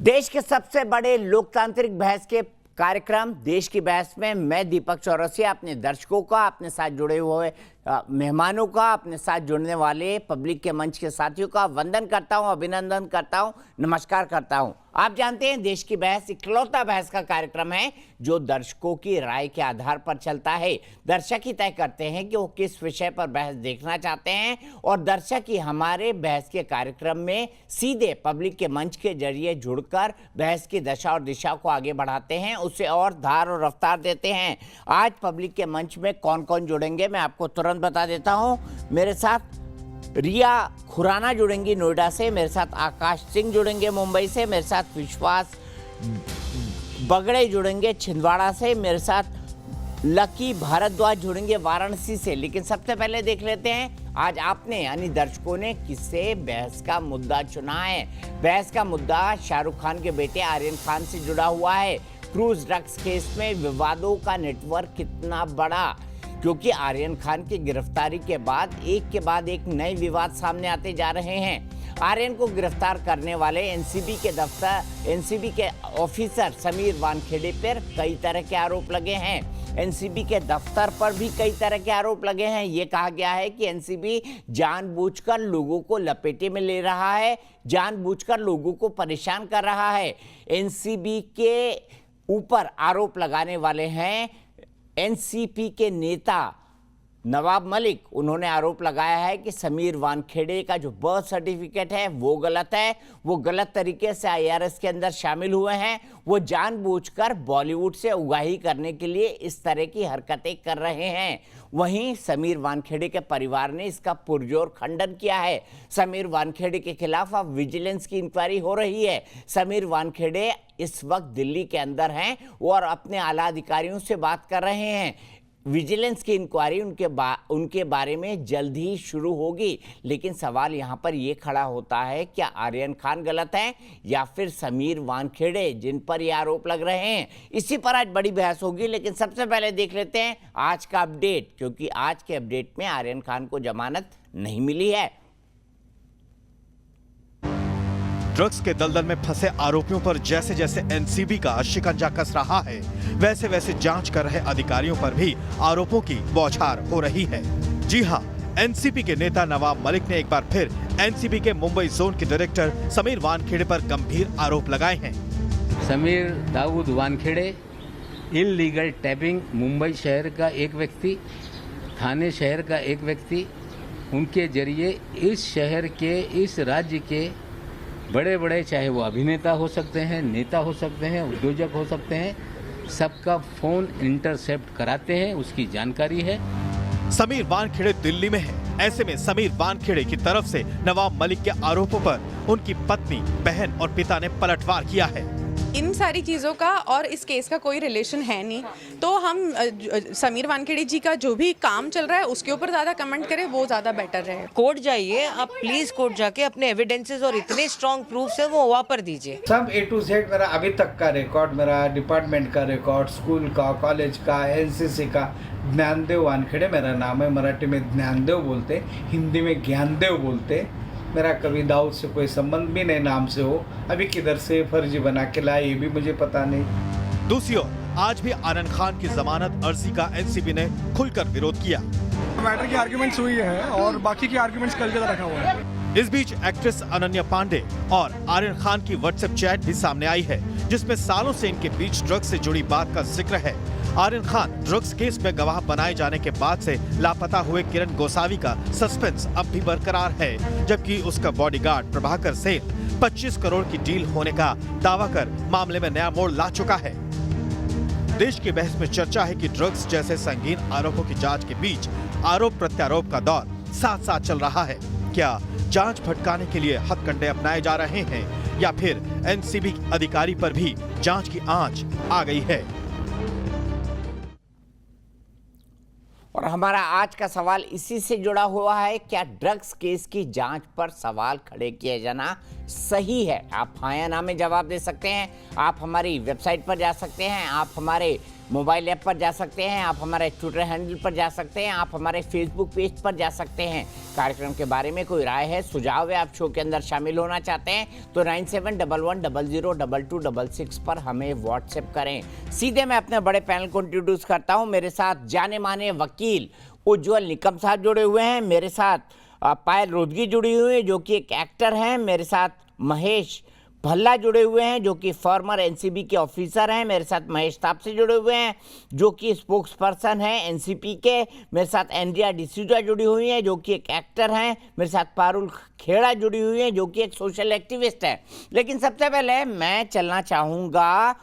देश के सबसे बड़े लोकतांत्रिक बहस के कार्यक्रम देश की बहस में मैं दीपक चौरसिया अपने दर्शकों का, अपने साथ जुड़े हुए मेहमानों का, अपने साथ जुड़ने वाले पब्लिक के मंच के साथियों का वंदन करता हूं, अभिनंदन करता हूं, नमस्कार करता हूं। आप जानते हैं देश की बहस इकलौता बहस का कार्यक्रम है जो दर्शकों की राय के आधार पर चलता है। दर्शक ही तय करते हैं कि वो किस विषय पर बहस देखना चाहते हैं और दर्शक ही हमारे बहस के कार्यक्रम में सीधे पब्लिक के मंच के जरिए जुड़कर बहस की दशा और दिशा को आगे बढ़ाते हैं, उसे और धार और रफ्तार देते हैं। आज पब्लिक के मंच में कौन कौन जुड़ेंगे मैं आपको तुरंत बता देता हूं। मेरे साथ रिया खुराना जुड़ेंगी नोएडा से, मेरे साथ आकाश सिंह जुड़ेंगे मुंबई से, मेरे साथ विश्वास बगड़े जुड़ेंगे छिंदवाड़ा से, मेरे साथ लकी भारद्वाज जुड़ेंगे वाराणसी से। लेकिन सबसे पहले देख लेते हैं आज आपने यानी दर्शकों ने किससे बहस का मुद्दा चुना है। बहस का मुद्दा शाहरुख खान के बेटे आर्यन खान से जुड़ा हुआ है। क्रूज ड्रग्स केस में विवादों का नेटवर्क कितना बड़ा, क्योंकि आर्यन खान की गिरफ्तारी के बाद एक नए विवाद सामने आते जा रहे हैं। आर्यन को गिरफ्तार करने वाले एनसीबी के ऑफिसर समीर वानखेड़े पर कई तरह के आरोप लगे हैं। एनसीबी के दफ्तर पर भी कई तरह के आरोप लगे हैं। ये कहा गया है कि एनसीबी जानबूझकर लोगों को लपेटे में ले रहा है, जानबूझकर लोगों को परेशान कर रहा है। एनसीबी के ऊपर आरोप लगाने वाले हैं एनसीपी के नेता नवाब मलिक। उन्होंने आरोप लगाया है कि समीर वानखेड़े का जो बर्थ सर्टिफिकेट है वो गलत है, वो गलत तरीके से आईआरएस के अंदर शामिल हुए हैं, वो जानबूझकर बॉलीवुड से उगाही करने के लिए इस तरह की हरकतें कर रहे हैं। वहीं समीर वानखेड़े के परिवार ने इसका पुरजोर खंडन किया है। समीर वानखेड़े के खिलाफ अब विजिलेंस की इंक्वायरी हो रही है। समीर वानखेड़े इस वक्त दिल्ली के अंदर हैं और अपने आला अधिकारियों से बात कर रहे हैं। विजिलेंस की इंक्वायरी उनके बारे में जल्द ही शुरू होगी। लेकिन सवाल यहां पर यह खड़ा होता है, क्या आर्यन खान गलत हैं या फिर समीर वानखेड़े जिन पर ये आरोप लग रहे हैं? इसी पर आज बड़ी बहस होगी। लेकिन सबसे पहले देख लेते हैं आज का अपडेट, क्योंकि आज के अपडेट में आर्यन खान को जमानत नहीं मिली है। ड्रग्स के दलदल में फंसे आरोपियों पर जैसे जैसे एनसीबी का शिकंजा कस रहा है, वैसे वैसे जांच कर रहे अधिकारियों पर भी आरोपों की बौछार हो रही है। जी हां, एनसीबी के नेता नवाब मलिक ने एक बार फिर एनसीबी के मुंबई जोन के डायरेक्टर समीर वानखेड़े पर गंभीर आरोप लगाए हैं। समीर दाऊद वानखेड़े इल्लीगल टैपिंग, मुंबई शहर का एक व्यक्ति, थाने शहर का एक व्यक्ति, उनके जरिए इस शहर के, इस राज्य के बड़े बड़े, चाहे वो अभिनेता हो सकते हैं, नेता हो सकते हैं, उद्योजक हो सकते हैं, सबका फोन इंटरसेप्ट कराते हैं, उसकी जानकारी है। समीर वानखेड़े दिल्ली में है। ऐसे में समीर वानखेड़े की तरफ से नवाब मलिक के आरोपों पर उनकी पत्नी, बहन और पिता ने पलटवार किया है। इन सारी चीज़ों का और इस केस का कोई रिलेशन है नहीं, तो हम समीर वानखेड़े जी का जो भी काम चल रहा है उसके ऊपर ज़्यादा कमेंट करें, वो ज़्यादा बेटर रहे। कोर्ट जाइए आप, प्लीज कोर्ट जाके अपने एविडेंसेस और इतने स्ट्रॉन्ग प्रूफ्स है वो वापर दीजिए। सब A to Z मेरा अभी तक का रिकॉर्ड, मेरा डिपार्टमेंट का रिकॉर्ड, स्कूल का, कॉलेज का, एनसीसी का। ज्ञानदेव वानखेड़े मेरा नाम है, मराठी में ज्ञानदेव बोलते, हिंदी में ज्ञानदेव बोलते। मेरा कभी दाऊद से कोई संबंध भी नहीं नाम से हो, अभी किधर से फर्जी बना के लाए ये भी मुझे पता नहीं। दूसरी ओर आज भी आर्यन खान की जमानत अर्जी का एनसीबी ने खुलकर विरोध किया। मैटर की आर्गुमेंट्स हुई है और बाकी की आर्गुमेंट्स कल के रखा हुआ है। इस बीच एक्ट्रेस अनन्या पांडे और आर्यन खान की व्हाट्सएप चैट भी सामने आई है, जिसमें सालों से इनके बीच ड्रग्स से जुड़ी बात का जिक्र है। आर्यन खान ड्रग्स केस में गवाह बनाए जाने के बाद से लापता हुए किरण गोसावी का सस्पेंस अब भी बरकरार है, जबकि उसका बॉडीगार्ड प्रभाकर सेन 25 करोड़ की डील होने का दावा कर मामले में नया मोड़ ला चुका है। देश की बहस में चर्चा है कि ड्रग्स जैसे संगीन आरोपों की जांच के बीच आरोप प्रत्यारोप का दौर साथ साथ चल रहा है। क्या जांच भटकाने के लिए हथकंडे अपनाए जा रहे हैं या फिर एनसीबी अधिकारी पर भी जांच की आंच आ गई है? और हमारा आज का सवाल इसी से जुड़ा हुआ है, क्या ड्रग्स केस की जांच पर सवाल खड़े किए जाना सही है? आप हाँ या ना में जवाब दे सकते हैं। आप हमारी वेबसाइट पर जा सकते हैं, आप हमारे मोबाइल ऐप पर जा सकते हैं, आप हमारे ट्विटर हैंडल पर जा सकते हैं, आप हमारे फेसबुक पेज पर जा सकते हैं। कार्यक्रम के बारे में कोई राय है, सुझाव है, आप शो के अंदर शामिल होना चाहते हैं तो 9711002266 पर हमें व्हाट्सएप करें। सीधे मैं अपने बड़े पैनल को इंट्रोड्यूस करता हूं। मेरे साथ जाने माने वकील उज्जवल निकम साहब जुड़े हुए हैं, मेरे साथ पायल रोदगी जुड़ी हुई है जो कि एक एक्टर हैं, मेरे साथ महेश भल्ला जुड़े हुए हैं जो कि फॉर्मर एनसीबी के ऑफिसर हैं, मेरे साथ महेश तापसे जुड़े हुए हैं जो कि स्पोक्स पर्सन हैं एनसीपी के, मेरे साथ एंड्रिया डिसूजा जुड़ी हुई हैं जो कि एक एक्टर हैं, मेरे साथ पारुल खेड़ा जुड़ी हुई हैं जो कि एक सोशल एक्टिविस्ट है। लेकिन सबसे पहले मैं चलना चाहूँगा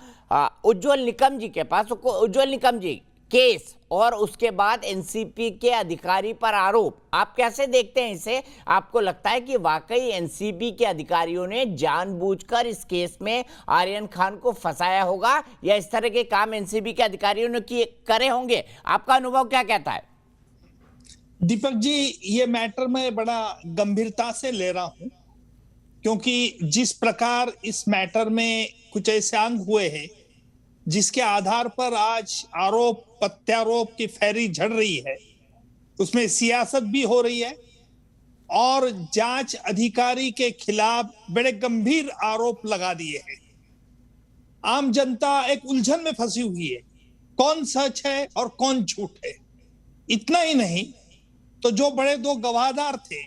उज्जवल निकम जी के पास। उज्जवल निकम जी, केस और उसके बाद एनसीपी के अधिकारी पर आरोप, आप कैसे देखते हैं इसे? आपको लगता है कि वाकई एनसीबी के अधिकारियों ने जानबूझकर इस केस में आर्यन खान को फंसाया होगा या इस तरह के काम एनसीबी के अधिकारियों ने करे होंगे? आपका अनुभव क्या कहता है? दीपक जी, ये मैटर मैं बड़ा गंभीरता से ले रहा हूं, क्योंकि जिस प्रकार इस मैटर में कुछ ऐसे अंग हुए हैं जिसके आधार पर आज आरोप प्रत्यारोप की फेरी झड़ रही है, उसमें सियासत भी हो रही है और जांच अधिकारी के खिलाफ बड़े गंभीर आरोप लगा दिए हैं। आम जनता एक उलझन में फंसी हुई है, कौन सच है और कौन झूठ है। इतना ही नहीं तो जो बड़े दो गवाहदार थे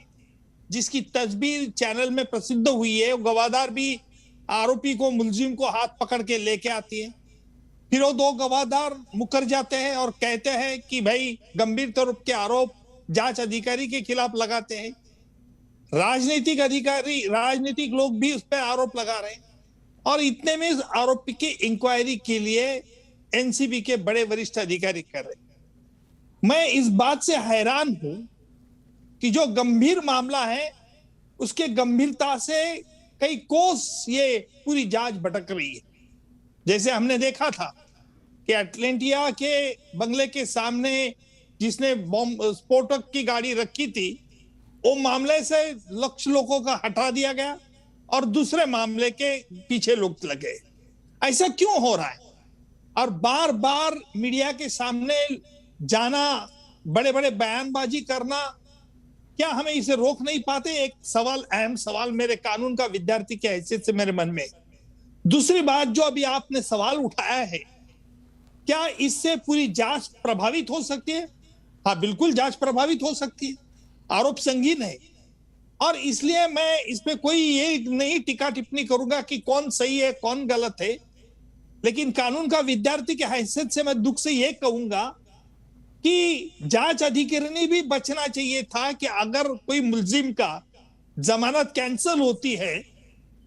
जिसकी तस्वीर चैनल में प्रसिद्ध हुई है, वो गवाहदार भी आरोपी को, मुलजिम को हाथ पकड़ के लेके आती है, फिर वो दो गवाहदार मुकर जाते हैं और कहते हैं कि भाई गंभीर तौर के आरोप जांच अधिकारी के खिलाफ लगाते हैं। राजनीतिक अधिकारी, राजनीतिक लोग भी उस पर आरोप लगा रहे हैं और इतने में इस आरोपी की इंक्वायरी के लिए एनसीबी के बड़े वरिष्ठ अधिकारी कर रहे हैं। मैं इस बात से हैरान हूं कि जो गंभीर मामला है उसके गंभीरता से कई कोस ये पूरी जांच भटक रही है। जैसे हमने देखा था कि एटलांटिया के बंगले के सामने जिसने बॉम्ब स्फोटक की गाड़ी रखी थी, वो मामले से लक्ष्य लोगों का हटा दिया गया और दूसरे मामले के पीछे लोग लगे। ऐसा क्यों हो रहा है? और बार बार मीडिया के सामने जाना, बड़े बड़े बयानबाजी करना, क्या हमें इसे रोक नहीं पाते? एक सवाल, अहम सवाल मेरे कानून का विद्यार्थी की हैसियत से मेरे मन में। दूसरी बात जो अभी आपने सवाल उठाया है, क्या इससे पूरी जांच प्रभावित हो सकती है? हाँ, बिल्कुल जांच प्रभावित हो सकती है। आरोप संगीन है और इसलिए मैं इस पे कोई ये नहीं टीका टिप्पणी करूंगा कि कौन सही है कौन गलत है, लेकिन कानून का विद्यार्थी की हैसियत से मैं दुख से ये कहूंगा कि जांच अधिकारी ने भी बचना चाहिए था कि अगर कोई मुलजिम का जमानत कैंसिल होती है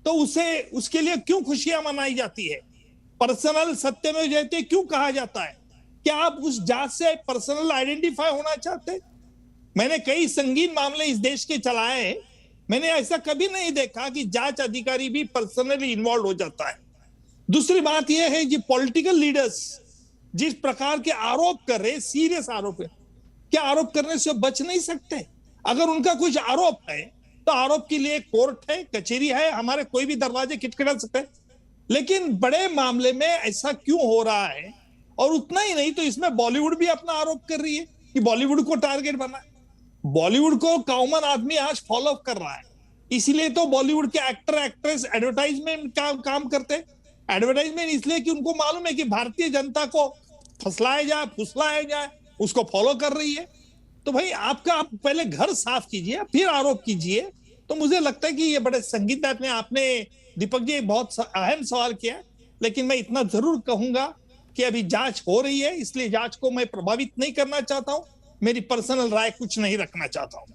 तो उसे, उसके लिए क्यों खुशियां मनाई जाती है? पर्सनल सत्य में जयते क्यों कहा जाता है? क्या आप उस जांच से पर्सनल आइडेंटिफाई होना चाहते? मैंने कई संगीन मामले इस देश के चलाए हैं, मैंने ऐसा कभी नहीं देखा कि जांच अधिकारी भी पर्सनली इन्वॉल्व हो जाता है। दूसरी बात यह है कि पॉलिटिकल लीडर्स जिस प्रकार के आरोप कर रहे, सीरियस आरोप है, क्या आरोप करने से बच नहीं सकते? अगर उनका कुछ आरोप है तो आरोप के लिए कोर्ट है, कचहरी है, हमारे कोई भी दरवाजे खटखटा सकते हैं। लेकिन बड़े मामले में ऐसा क्यों हो रहा है? और उतना ही नहीं तो इसमें बॉलीवुड भी अपना आरोप कर रही है कि बॉलीवुड को टारगेट बना है। बॉलीवुड को कॉमन आदमी आज फॉलो कर रहा है, इसीलिए तो बॉलीवुड के एक्टर एक्ट्रेस एडवर्टाइजमेंट का काम करते हैं। एडवर्टाइजमेंट इसलिए कि उनको मालूम है कि भारतीय जनता को फसलाया जाए, फुसलाया जाए, उसको फॉलो कर रही है। तो भाई आप पहले घर साफ कीजिए फिर आरोप कीजिए। तो मुझे लगता है कि ये बड़े संगीत में आपने दीपक जी बहुत अहम सवाल किया, लेकिन मैं इतना जरूर कहूंगा कि अभी जांच हो रही है, इसलिए जांच को मैं प्रभावित नहीं करना चाहता हूं, मेरी पर्सनल राय कुछ नहीं रखना चाहता हूं।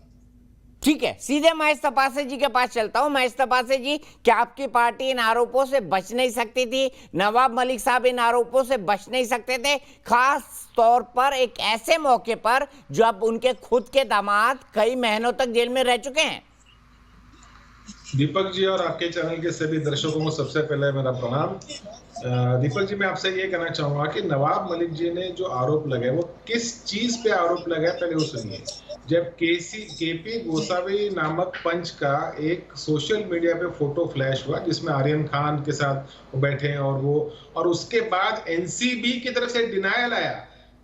ठीक है, सीधे महेश तपासे जी के पास चलता हूं। महेश तपासे जी, क्या आपकी पार्टी इन आरोपों से बच नहीं सकती थी? नवाब मलिक साहब इन आरोपों से बच नहीं सकते थे, खास तौर पर एक ऐसे मौके पर जब उनके खुद के दामाद कई महीनों तक जेल में रह चुके हैं? दीपक जी और आपके चैनल के सभी दर्शकों को सबसे पहले मेरा प्रणाम। दीपक जी, मैं आपसे ये कहना चाहूंगा कि नवाब मलिक जी ने जो आरोप लगाए वो किस चीज पे आरोप लगाए, पहले वो सुनिए। जब केपी गोसावी नामक पंच का एक सोशल मीडिया पे फोटो फ्लैश हुआ जिसमें आर्यन खान के साथ वो बैठे हैं और उसके बाद एनसीबी की तरफ से डिनायल आया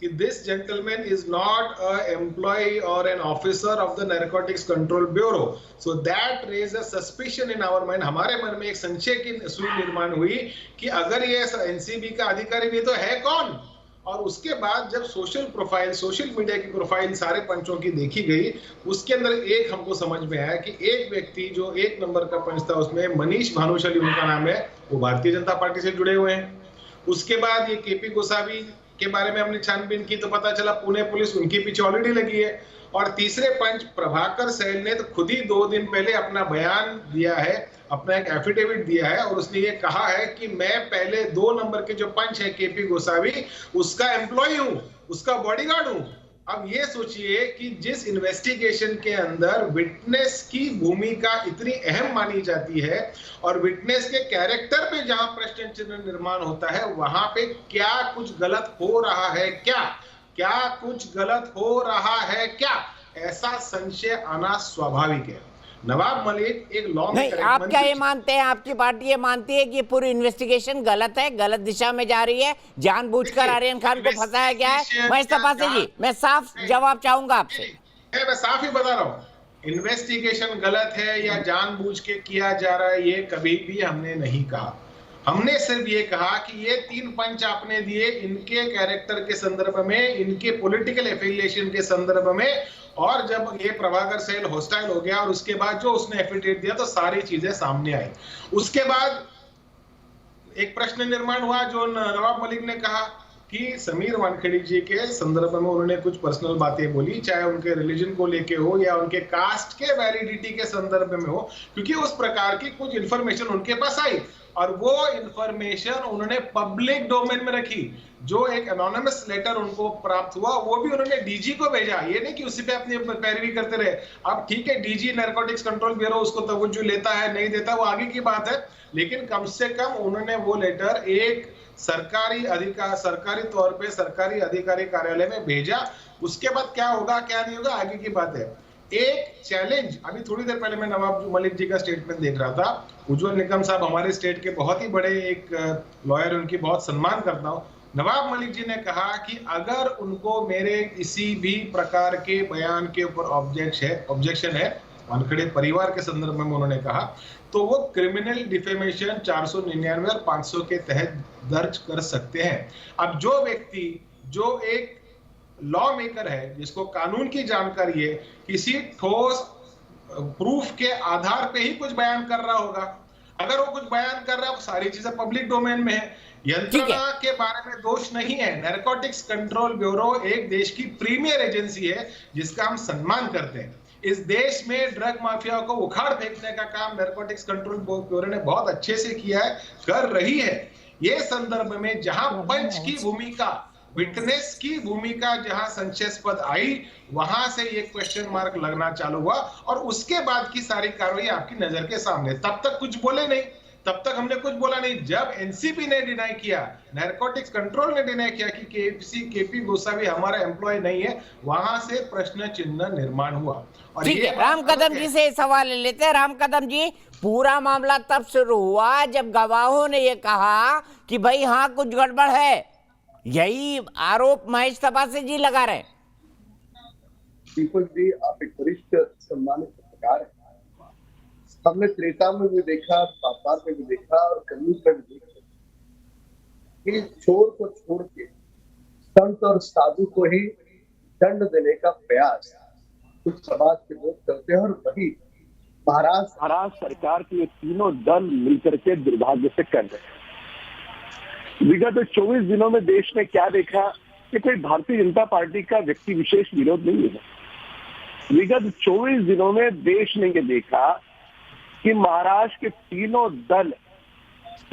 कि this gentleman is not a employee और an officer of the Narcotics Control Bureau, so that raise a suspicion in our mind. हमारे मन में एक संशय की सुई निर्माण हुई कि अगर ये एनसीबी का अधिकारी नहीं तो है कौन। और उसके बाद जब सोशल मीडिया की प्रोफाइल सारे पंचों की देखी गई, उसके अंदर एक हमको समझ में आया कि एक व्यक्ति जो 1 नंबर का पंच था उसमें मनीष भानुशाली उनका नाम है, वो भारतीय जनता पार्टी से जुड़े हुए हैं। उसके बाद ये केपी गोसावी के बारे में हमने छानबीन की तो पता चला पुणे पुलिस उनके पीछे ऑलरेडी लगी है। और तीसरे पंच प्रभाकर सैल ने तो खुद ही 2 दिन पहले अपना बयान दिया है, अपना एक एफिडेविट दिया है और उसने ये कहा है कि मैं पहले 2 नंबर के जो पंच है केपी गोसावी उसका एम्प्लॉय हूं, उसका बॉडीगार्ड हूं। अब ये सोचिए कि जिस इन्वेस्टिगेशन के अंदर विटनेस की भूमिका इतनी अहम मानी जाती है और विटनेस के कैरेक्टर पे जहां प्रश्न चिन्ह निर्माण होता है वहां पे क्या कुछ गलत हो रहा है, क्या कुछ गलत हो रहा है, क्या ऐसा संशय आना स्वाभाविक है। नवाब मलिक एक लॉ नहीं, आप क्या ये मानते हैं, आपकी पार्टी ये मानती है कि ये पूरी इन्वेस्टिगेशन गलत है, गलत दिशा में जा रही है, जानबूझकर आर्यन खान को फंसाया गया है? महेश तपासे जी, मैं साफ जवाब चाहूंगा आपसे। मैं साफ ही बता रहा हूं, इन्वेस्टिगेशन गलत है या जानबूझ के किया जा रहा है ये कभी भी हमने नहीं कहा। हमने सिर्फ ये कहा कि ये 3 पंच आपने दिए इनके कैरेक्टर के संदर्भ में, इनके पॉलिटिकल एफिलिएशन के संदर्भ में, और जब ये प्रभाकर सैल हॉस्टाइल हो गया और उसके बाद जो उसने एफिडेविट दिया तो सारी चीजें सामने आई। उसके बाद एक प्रश्न निर्माण हुआ जो नवाब मलिक ने कहा कि समीर वानखेड़े जी के संदर्भ में उन्होंने कुछ पर्सनल बातें बोली, चाहे उनके रिलीजन को लेके हो या उनके कास्ट के वैलिडिटी के संदर्भ में हो, क्योंकि उस प्रकार की कुछ इंफॉर्मेशन उनके पास आई और वो इंफॉर्मेशन उन्होंने पब्लिक डोमेन में रखी। जो एक एनोनिमस लेटर उनको प्राप्त हुआ वो भी उन्होंने डीजी को भेजा, ये नहीं कि उसी पे अपनी पैरवी करते रहे। अब ठीक है, डीजी नारकोटिक्स कंट्रोल ब्यूरो उसको तवज्जो लेता है नहीं देता वो आगे की बात है, लेकिन कम से कम उन्होंने वो लेटर एक सरकारी तौर पे सरकारी अधिकारी कार्यालय में भेजा। उसके बाद क्या होगा क्या नहीं होगा आगे की बात है। एक चैलेंज, अभी थोड़ी देर पहले मैं नवाब मलिक जी का स्टेटमेंट देख रहा था। उज्जवल निकम साहब हमारे स्टेट के बहुत ही बड़े एक लॉयर, उनकी बहुत सम्मान करता हूँ। नवाब मलिक जी ने कहा कि अगर उनको मेरे किसी भी प्रकार के बयान के ऊपर ऑब्जेक्शन है, वानखेड़े परिवार के संदर्भ में उन्होंने कहा, तो वो क्रिमिनल डिफेमेशन 499 और 500 के तहत दर्ज कर सकते हैं। अब जो व्यक्ति जो एक लॉ मेकर है, जिसको कानून की जानकारी है, किसी ठोस प्रूफ के आधार पे ही कुछ बयान कर रहा होगा। अगर वो कुछ बयान कर रहा है, सारी चीजें पब्लिक डोमेन में है, यंत्रणा के बारे में दोष नहीं है। नारकोटिक्स कंट्रोल ब्यूरो एक देश की प्रीमियर एजेंसी है जिसका हम सम्मान करते हैं। इस देश में ड्रग माफिया को उखाड़ फेंकने का काम नारकोटिक्स कंट्रोल ब्यूरो ने बहुत अच्छे से किया है, कर रही है। ये संदर्भ में जहां पंच की भूमिका, विटनेस की भूमिका जहां संशयास्पद आई, वहां से ये क्वेश्चन मार्क लगना चालू हुआ और उसके बाद की सारी कार्रवाई आपकी नजर के सामने। तब तक कुछ बोले नहीं, तब तक हमने कुछ बोला नहीं। जब एनसीपी ने डिनाई किया, नारकोटिक्स कंट्रोल ने डिनाई किया कि केपी गोसावी हमारा एम्प्लॉय नहीं है, वहां से प्रश्न चिन्ह निर्माण हुआ। और ठीक है, राम कदम जी से सवाल ले लेते हैं। राम कदम जी, पूरा मामला तब शुरू हुआ जब गवाहों ने ये कहा कि भाई हाँ कुछ गड़बड़ है, यही आरोप महेश तपासे जी लगा रहे हैं। दीपक जी, आप एक वरिष्ठ सम्मानित पत्रकार हैं। हमने त्रेता में भी देखा, द्वापर में भी देखा और कलयुग में भी देखा कि चोर को छोड़ के संत और साधु को ही दंड देने का प्रयास कुछ समाज के लोग करते हैं। और वही महाराष्ट्र सरकार के ये तीनों दल मिलकर के दुर्भाग्य से कर रहे हैं। विगत 24 दिनों में देश ने क्या देखा कि कोई भारतीय जनता पार्टी का व्यक्ति विशेष विरोध नहीं है। विगत 24 दिनों में देश ने ये देखा कि महाराष्ट्र के तीनों दल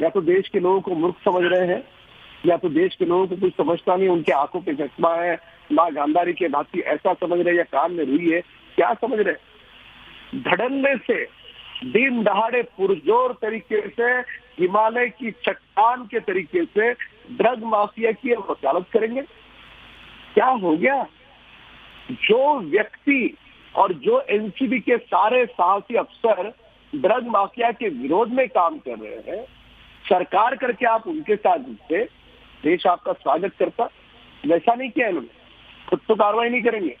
या तो देश के लोगों को मूर्ख समझ रहे हैं, या तो देश के लोगों को कुछ समझता नहीं, उनके आंखों पे चश्मा है, मां गांधारी के भांति ऐसा समझ रहे, या कान में रुई है, क्या समझ रहे। धड़ल्ले से दिन दहाड़े पुरजोर तरीके से हिमालय की चट्टान के तरीके से ड्रग माफिया की वकालत करेंगे। क्या हो गया? जो व्यक्ति और जो एनसीबी के सारे साहसी अफसर ड्रग माफिया के विरोध में काम कर रहे हैं, सरकार करके आप उनके साथ जुटते, देश आपका स्वागत करता। वैसा नहीं किया इन्होंने, खुद तो कार्रवाई नहीं करेंगे,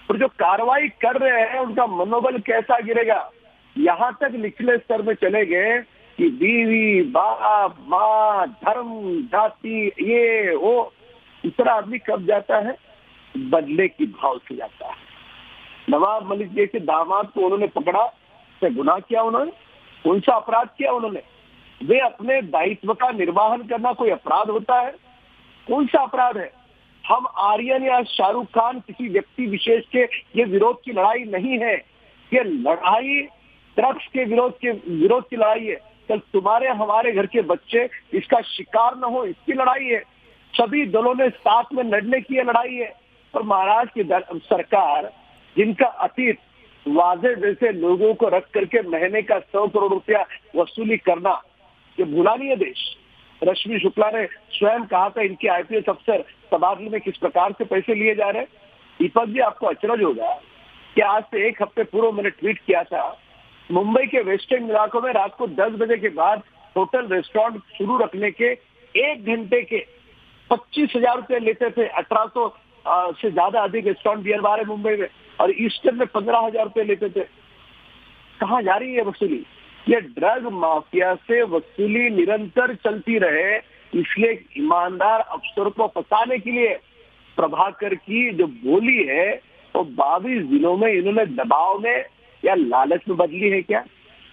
और जो कार्रवाई कर रहे हैं उनका मनोबल कैसा गिरेगा। यहाँ तक निचले स्तर में चले गए कि बीवी, बाप, माँ, धर्म, जाति, ये वो, इतना आदमी कब जाता है? बदले की भाव से जाता है। नवाब मलिक जैसे दामाद को उन्होंने पकड़ा, से गुनाह किया उन्होंने, कौन सा अपराध किया उन्होंने? वे अपने दायित्व का निर्वहन करना कोई अपराध होता है? कौन सा अपराध है? हम आर्यन या शाहरुख खान किसी व्यक्ति विशेष के ये विरोध की लड़ाई नहीं है, ये लड़ाई ड्रग्स के विरोध की लड़ाई है। कल तुम्हारे हमारे घर के बच्चे इसका शिकार न हो, इसकी लड़ाई है। सभी दलों ने साथ में लड़ने की ये लड़ाई है। और महाराष्ट्र की सरकार, जिनका अतीत वाजे जैसे लोगों को रख करके महीने का 100 करोड़ रुपया वसूली करना, ये भूला नहीं है देश। रश्मि शुक्ला ने स्वयं कहा था इनके आईपीएस अफसर तबादले में किस प्रकार से पैसे लिए जा रहे हैं। दीपक जी, आपको अचरज होगा कि आज से 1 हफ्ते पूर्व मैंने ट्वीट किया था, मुंबई के वेस्टर्न इलाकों में रात को 10 बजे के बाद होटल रेस्टोरेंट शुरू रखने के 1 घंटे के 25,000 रुपए लेते थे। 1800 से ज्यादा अधिक रेस्टोरेंट बियर बार है मुंबई में, और ईस्टर्न में 15,000 रुपए लेते थे। कहाँ जा रही है वसूली? ये ड्रग माफिया से वसूली निरंतर चलती रहे, इसलिए ईमानदार अफसर को फंसाने के लिए प्रभाकर की जो बोली है वो 22 जिलों में इन्होंने दबाव में या लालच में बदली है क्या?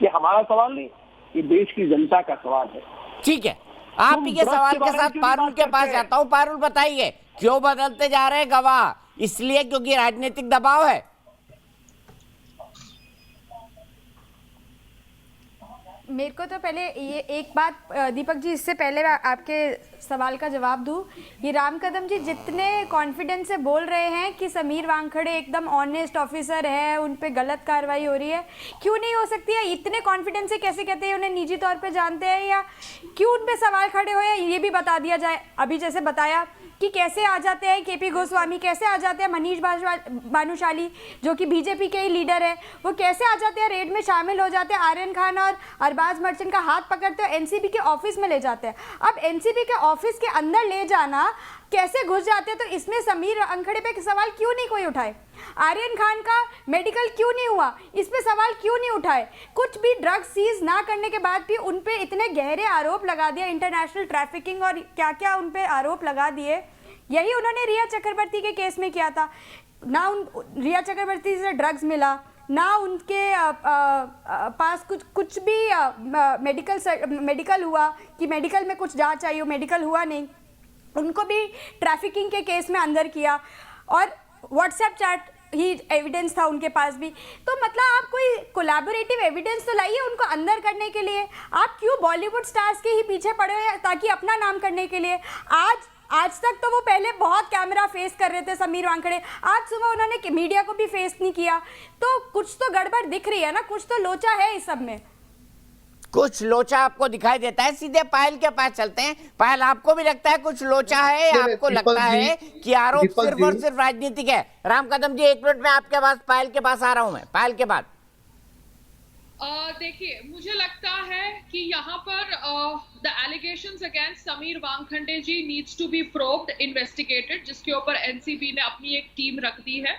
ये हमारा सवाल नहीं, ये देश की जनता का सवाल है। ठीक है, आप ही के सवाल के साथ पारुल के पास जाता हूँ। पारुल, बताइए क्यों बदलते जा रहे हैं गवाह? इसलिए क्योंकि राजनीतिक दबाव है? मेरे को तो पहले ये एक बात दीपक जी, इससे पहले मैं आपके सवाल का जवाब दूं, ये राम कदम जी जितने कॉन्फिडेंस से बोल रहे हैं कि समीर वानखेड़े एकदम ऑनेस्ट ऑफिसर है, उन पे गलत कार्रवाई हो रही है, क्यों नहीं हो सकती है? इतने कॉन्फिडेंस से कैसे कहते हैं? उन्हें निजी तौर पे जानते हैं या क्यों उन पे सवाल खड़े हुए हैं, ये भी बता दिया जाए। अभी जैसे बताया कि कैसे आ जाते हैं केपी गोस्वामी, कैसे आ जाते हैं मनीष भानुशाली जो कि बीजेपी के ही लीडर है, वो कैसे आ जाते हैं, रेड में शामिल हो जाते हैं, आर्यन खान और अरबाज मर्चेंट का हाथ पकड़ते हैं, एनसीबी के ऑफिस में ले जाते हैं। अब एनसीबी के ऑफिस के अंदर ले जाना, कैसे घुस जाते हैं, तो इसमें समीर वानखेड़े पे सवाल क्यों नहीं कोई उठाए? आर्यन खान का मेडिकल क्यों नहीं हुआ, इस पे सवाल क्यों नहीं उठाए? कुछ भी ड्रग सीज ना करने के बाद भी उन पे इतने गहरे आरोप लगा दिया, इंटरनेशनल ट्रैफिकिंग और क्या क्या उन पे आरोप लगा दिए। यही उन्होंने रिया चक्रवर्ती के केस में किया था। ना रिया चक्रवर्ती से ड्रग्स मिला, ना उनके पास कुछ भी मेडिकल हुआ कि मेडिकल में कुछ जांच चाहिए, मेडिकल हुआ नहीं। उनको भी ट्रैफिकिंग के केस में अंदर किया, और व्हाट्सएप चैट ही एविडेंस था उनके पास भी। तो मतलब आप कोई कोलैबोरेटिव एविडेंस तो लाइए उनको अंदर करने के लिए। आप क्यों बॉलीवुड स्टार्स के ही पीछे पड़े हैं ताकि अपना नाम करने के लिए? आज तक तो वो पहले बहुत कैमरा फेस कर रहे थे समीर वानखेड़े, आज सुबह उन्होंने मीडिया को भी फेस नहीं किया, तो कुछ तो गड़बड़ दिख रही है ना, कुछ तो लोचा है इस सब में। कुछ लोचा आपको दिखाई देता है? सीधे पायल के पास चलते हैं। पायल, आपको भी लगता है कुछ लोचा है, या आपको लगता है कि आरोप सिर्फ और सिर्फ राजनीतिक है? राम कदम जी, 1 मिनट में आपके पास, पायल के पास आ रहा हूं मैं। पायल के बाद देखिए, मुझे लगता है कि यहाँ पर the allegations against Sameer Wankhede ji needs to be probed, investigated, जिसके ऊपर एनसीबी ने अपनी एक टीम रख दी है।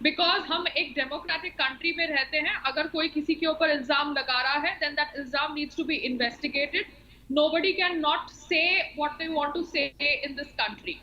बिकॉज हम एक डेमोक्रेटिक कंट्री में रहते हैं, अगर कोई किसी के ऊपर इल्जाम लगा रहा है देन दैट इल्जाम needs to be investigated. Nobody can not say what they want to say in this country.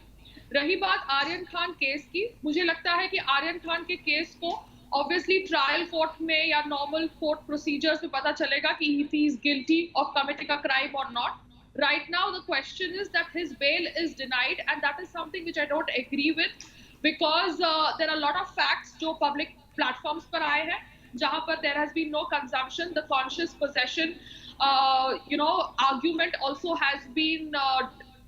रही बात आर्यन खान केस की, मुझे लगता है कि आर्यन खान के केस को ऑब्वियसली ट्रायल कोर्ट में या नॉर्मल कोर्ट प्रोसीजर्स में पता चलेगा कि he is guilty of committing a crime or not. Right now the question is that his bail is denied, and that is something which I don't agree with, because there are a lot of facts जो public platforms पर आए हैं जहां पर there has been no consumption. The conscious possession argument also has been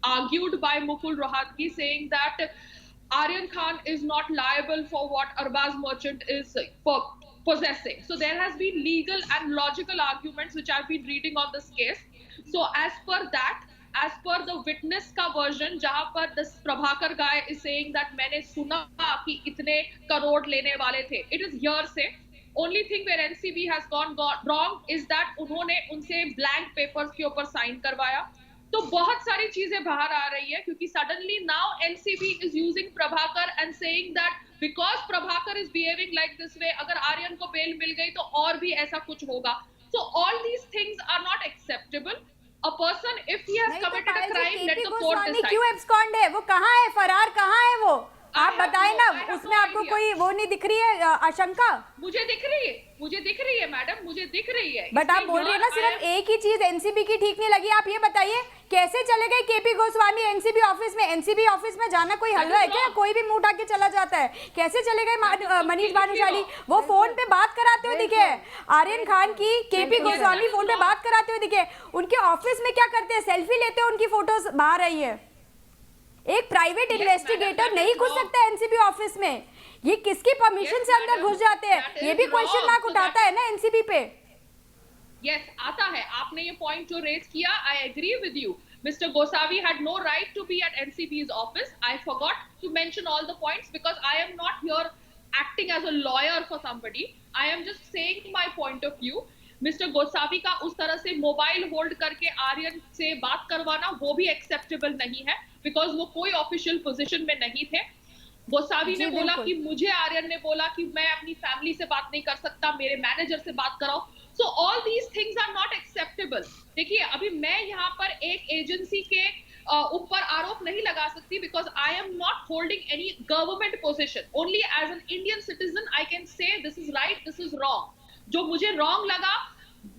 argued by Mukul Rohatgi, saying that Aryan Khan is not liable for what Arbaz Merchant is possessing. So there has been legal and logical arguments which I've been reading on this case. So as per that, as per the witness का version, जहां पर this Prabhakar guy is saying that मैंने सुना कि इतने करोड़ लेने वाले थे. It is hearsay. Only thing where NCB has gone wrong is that उन्होंने उनसे blank papers के ऊपर sign करवाया. तो बहुत सारी चीजें बाहर आ रही है क्योंकि suddenly now NCB is using Prabhakar and saying that because Prabhakar is behaving like this way, अगर आर्यन को बेल मिल गई तो और भी ऐसा कुछ होगा. So all these things are not acceptable. A person, if he has committed a crime, let the court decide. क्यों एब्सकॉन्ड है? वो कहाँ है? फरार कहाँ है वो? आप बताएं ना, उसमें आपको कोई वो नहीं दिख रही है आशंका? मुझे दिख रही है मैडम, मुझे दिख रही है. बट आप बोल रही है ना सिर्फ एक ही चीज एनसीबी की ठीक नहीं लगी. आप ये बताइए कैसे चले गए केपी गोस्वामी एनसीबी ऑफिस में? एनसीबी ऑफिस में जाना कोई हल्ला है क्या? कोई भी मुंह उठा के चला जाता है. कैसे चले गए मनीष भानुशाली? वो फोन पे बात कराते हुए दिखे. आर्यन खान की केपी गोस्वामी फोन पे बात कराते हुए दिखे. उनके ऑफिस में क्या करते हैं? सेल्फी लेते हैं, उनकी फोटोज बाहर आई है. एक प्राइवेट इन्वेस्टिगेटर नहीं घुस सकता एनसीबी ऑफिस में. ये किसकी परमिशन से अंदर घुस जाते हैं? ये भी क्वेश्चन मार्क उठाता है ना एनसीबी पे. यस, आता है. आपने ये पॉइंट जो रेज किया, I agree with you. Mr. Gosavi had no right to be at NCB's office. I forgot to mention all the points because I am not here acting as a lawyer for somebody. I am just saying my point of view. Mr. Gosavi का उस तरह से mobile hold करके आर्यन से बात करवाना वो भी एक्सेप्टेबल नहीं है बिकॉज वो कोई ऑफिशियल पोजीशन में नहीं थे. गोसावी ने बोला कि मुझे आर्यन ने बोला कि मैं अपनी फैमिली से बात नहीं कर सकता, मेरे मैनेजर से बात कराओ. So all these things are not acceptable. देखिए, अभी मैं यहाँ पर एक एजेंसी के ऊपर आरोप नहीं लगा सकती because I am not holding any government position. Only as an Indian citizen I can say this is right, this is wrong. जो मुझे रॉन्ग लगा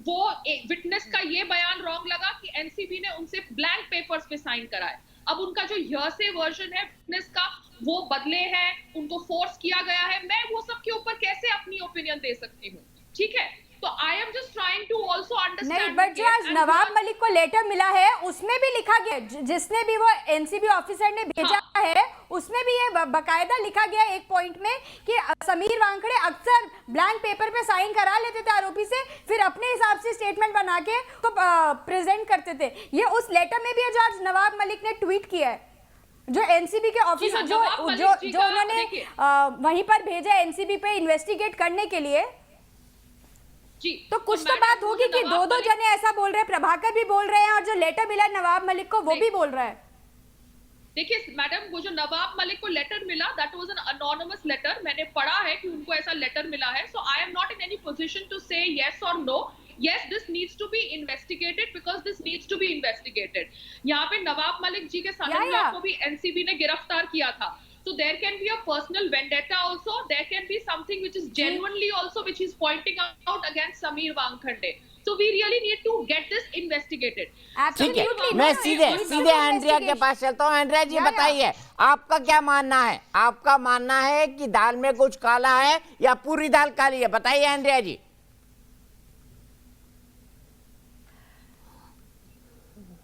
वो विटनेस का ये बयान रॉन्ग लगा कि एनसीबी ने उनसे ब्लैंक पेपर्स पे साइन कराए. अब उनका जो हियरसे वर्जन है विटनेस का वो बदले हैं, उनको फोर्स किया गया है. मैं वो सब के ऊपर कैसे अपनी ओपिनियन दे सकती हूँ? ठीक है, तो I am just trying to also understand. नहीं, बट जो आज नवाब मलिक को लेटर मिला है उसमें भी लिखा गया, जिसने भी वो एनसीबी ऑफिसर ने भेजा है उसमें भी ये बकायदा लिखा गया एक पॉइंट में कि समीर वानखेड़े अक्सर ब्लैंक पेपर पे साइन करा लेते थे आरोपी से, फिर अपने हिसाब से स्टेटमेंट बना के तो प्रेजेंट करते थे. ये उस लेटर में भी जो आज नवाब मलिक ने ट्वीट किया है, जो एनसीबी के ऑफिसर जो उन्होंने वहीं पर भेजा एनसीबी पे इन्वेस्टिगेट करने के लिए. तो कुछ तो बात होगी कि दो जने ऐसा बोल रहे हैं, प्रभाकर भी बोल रहे हैं और जो लेटर मिला नवाब मलिक को वो भी बोल रहा है. देखिए मैडम, वो जो नवाब मलिक को लेटर मिला that was an anonymous letter. मैंने पढ़ा है कि उनको ऐसा लेटर मिला है. So I am not in any position to say yes और no. Yes, this needs to be investigated because this needs to be investigated. यहाँ पे नवाब मलिक जी के son-in-law को भी एनसीबी ने गिरफ्तार किया था. So there can be a personal vendetta also. There can be something which is genuinely also which is pointing out against Sameer Wankhede. So we really need to get this investigated. ठीक है, मैं सीधे Andrea के पास चलता हूँ. Andrea जी बताइए, आपका क्या मानना है? आपका मानना है कि दाल में कुछ काला है या पूरी दाल काली है? बताइए एंड्रिया जी.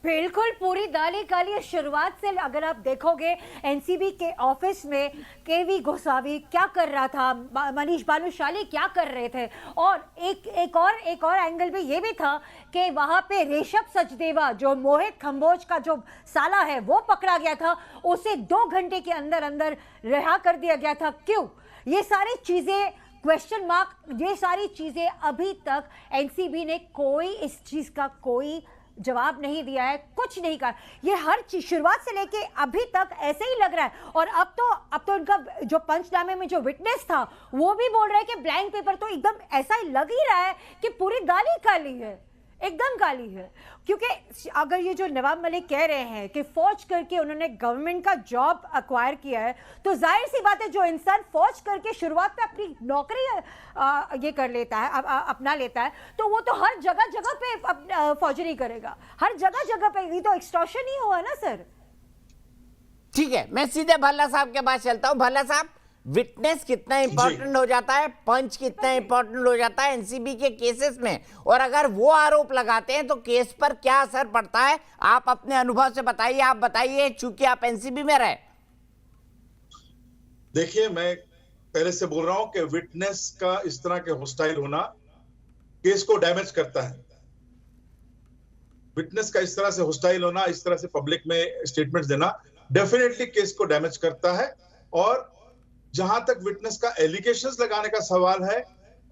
बिल्कुल पूरी दालें काली है. शुरुआत से अगर आप देखोगे एनसीबी के ऑफिस में केवी गोसावी क्या कर रहा था, मनीष भानुशाली क्या कर रहे थे, और एक और एंगल भी ये भी था कि वहाँ पे ऋषभ सचदेवा जो मोहित खंबोज का जो साला है वो पकड़ा गया था, उसे 2 घंटे के अंदर अंदर रिहा कर दिया गया था. क्यों? ये सारी चीज़ें क्वेश्चन मार्क, ये सारी चीज़ें अभी तक एनसीबी ने कोई इस चीज़ का कोई जवाब नहीं दिया है, कुछ नहीं कहा. ये हर चीज शुरुआत से लेके अभी तक ऐसे ही लग रहा है. और अब तो उनका जो पंचनामे में जो विटनेस था वो भी बोल रहा है कि ब्लैंक पेपर, तो एकदम ऐसा ही लग ही रहा है कि पूरी दाल ही काली है, एकदम काली है. क्योंकि अगर ये जो नवाब मलिक कह रहे हैं कि फौज करके उन्होंने गवर्नमेंट का जॉब अक्वायर किया है, तो जाहिर सी बात है जो इंसान फौज करके शुरुआत में अपनी नौकरी ये कर लेता है, अपना लेता है, तो वो तो हर जगह पे फौजरी करेगा, हर जगह पे. ये तो एक्सटॉर्शन ही हुआ ना सर. ठीक है, मैं सीधे भल्ला साहब के पास चलता हूँ. भल्ला साहब, विटनेस कितना इंपॉर्टेंट हो जाता है, पंच कितना इंपॉर्टेंट हो जाता है एनसीबी के केसेस में, और अगर वो आरोप लगाते हैं तो केस पर क्या असर पड़ता है? आप अपने अनुभव से बताइए. आप बताइए, चूंकि आप एनसीबी में रहे. देखिए, मैं पहले से बोल रहा हूं कि विटनेस का इस तरह के होस्टाइल होना केस को डैमेज करता है. विटनेस का इस तरह से होस्टाइल होना, इस तरह से पब्लिक में स्टेटमेंट्स देना डेफिनेटली केस को डैमेज करता है। और जहां तक विटनेस का एलिगेशंस लगाने का सवाल है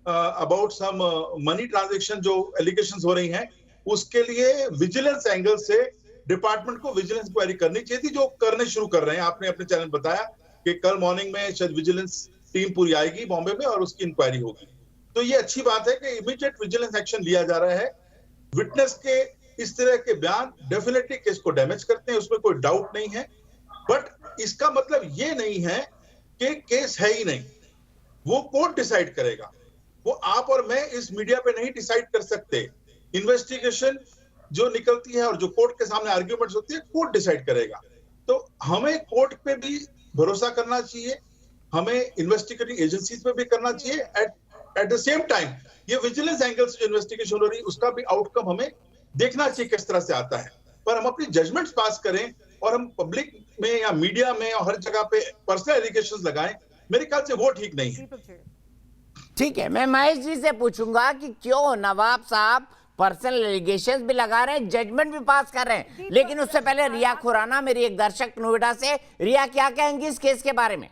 अबाउट सम मनी ट्रांजैक्शन जो एलिगेशंस हो रही हैं, उसके लिए विजिलेंस एंगल से डिपार्टमेंट को विजिलेंस इंक्वायरी करनी चाहिए थी, जो करने शुरू कर रहे हैं। आपने अपने चैनल बताया कि कल मॉर्निंग में शायद विजिलेंस टीम पूरी आएगी बॉम्बे में और उसकी इंक्वायरी होगी। तो ये अच्छी बात है कि इमीडिएट विजिलेंस एक्शन लिया जा रहा है। विटनेस के इस तरह के बयान डेफिनेटली केस को डैमेज करते हैं, उसमें कोई डाउट नहीं है। बट इसका मतलब ये नहीं है कि केस है ही नहीं, वो कोर्ट डिसाइड करेगा। वो आप और मैं इस मीडिया पे नहीं डिसाइड कर सकते। इन्वेस्टिगेशन जो निकलती है और जो कोर्ट के सामने आर्ग्यूमेंट्स होती है, कोर्ट डिसाइड करेगा। तो हमें कोर्ट पे भी भरोसा करना चाहिए, हमें इन्वेस्टिगेटिंग एजेंसीज पे भी करना चाहिए। एट द सेम टाइम ये विजिलेंस एंगल से जो इन्वेस्टिगेशन हो रही है उसका भी आउटकम हमें देखना चाहिए किस तरह से आता है। पर हम अपनी जजमेंट्स पास करें और हम पब्लिक में या मीडिया में और हर जगह पे पर्सनल एलिगेशंस लगाएं, मेरे ख्याल से वो ठीक नहीं है। ठीक है, मैं महेश जी से पूछूंगा कि क्यों नवाब साहब पर्सनल एलिगेशंस भी लगा रहे हैं, जजमेंट भी पास कर रहे हैं, लेकिन उससे पहले रिया खुराना मेरी एक दर्शक नोएडा से। रिया, क्या कहेंगी इस केस के बारे में?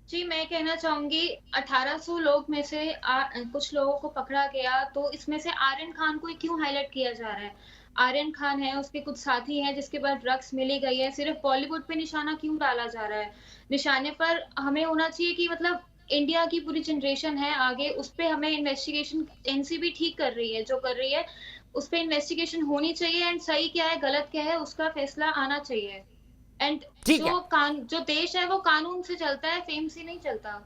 जी, मैं कहना चाहूंगी 1800 लोग में से कुछ लोगों को पकड़ा गया, तो इसमें से आर्यन खान को क्यों हाईलाइट किया जा रहा है? आर्यन खान है, उसके कुछ साथी हैं जिसके पास ड्रग्स मिली गई है, सिर्फ बॉलीवुड पे निशाना क्यों डाला जा रहा है? निशाने पर हमें होना चाहिए कि मतलब इंडिया की पूरी जनरेशन है आगे, उस पे हमें इन्वेस्टिगेशन, एनसीबी ठीक कर रही है जो कर रही है, उस पे इन्वेस्टिगेशन होनी चाहिए एंड सही क्या है गलत क्या है उसका फैसला आना चाहिए। एंड जो देश है वो कानून से चलता है, फेम से नहीं चलता।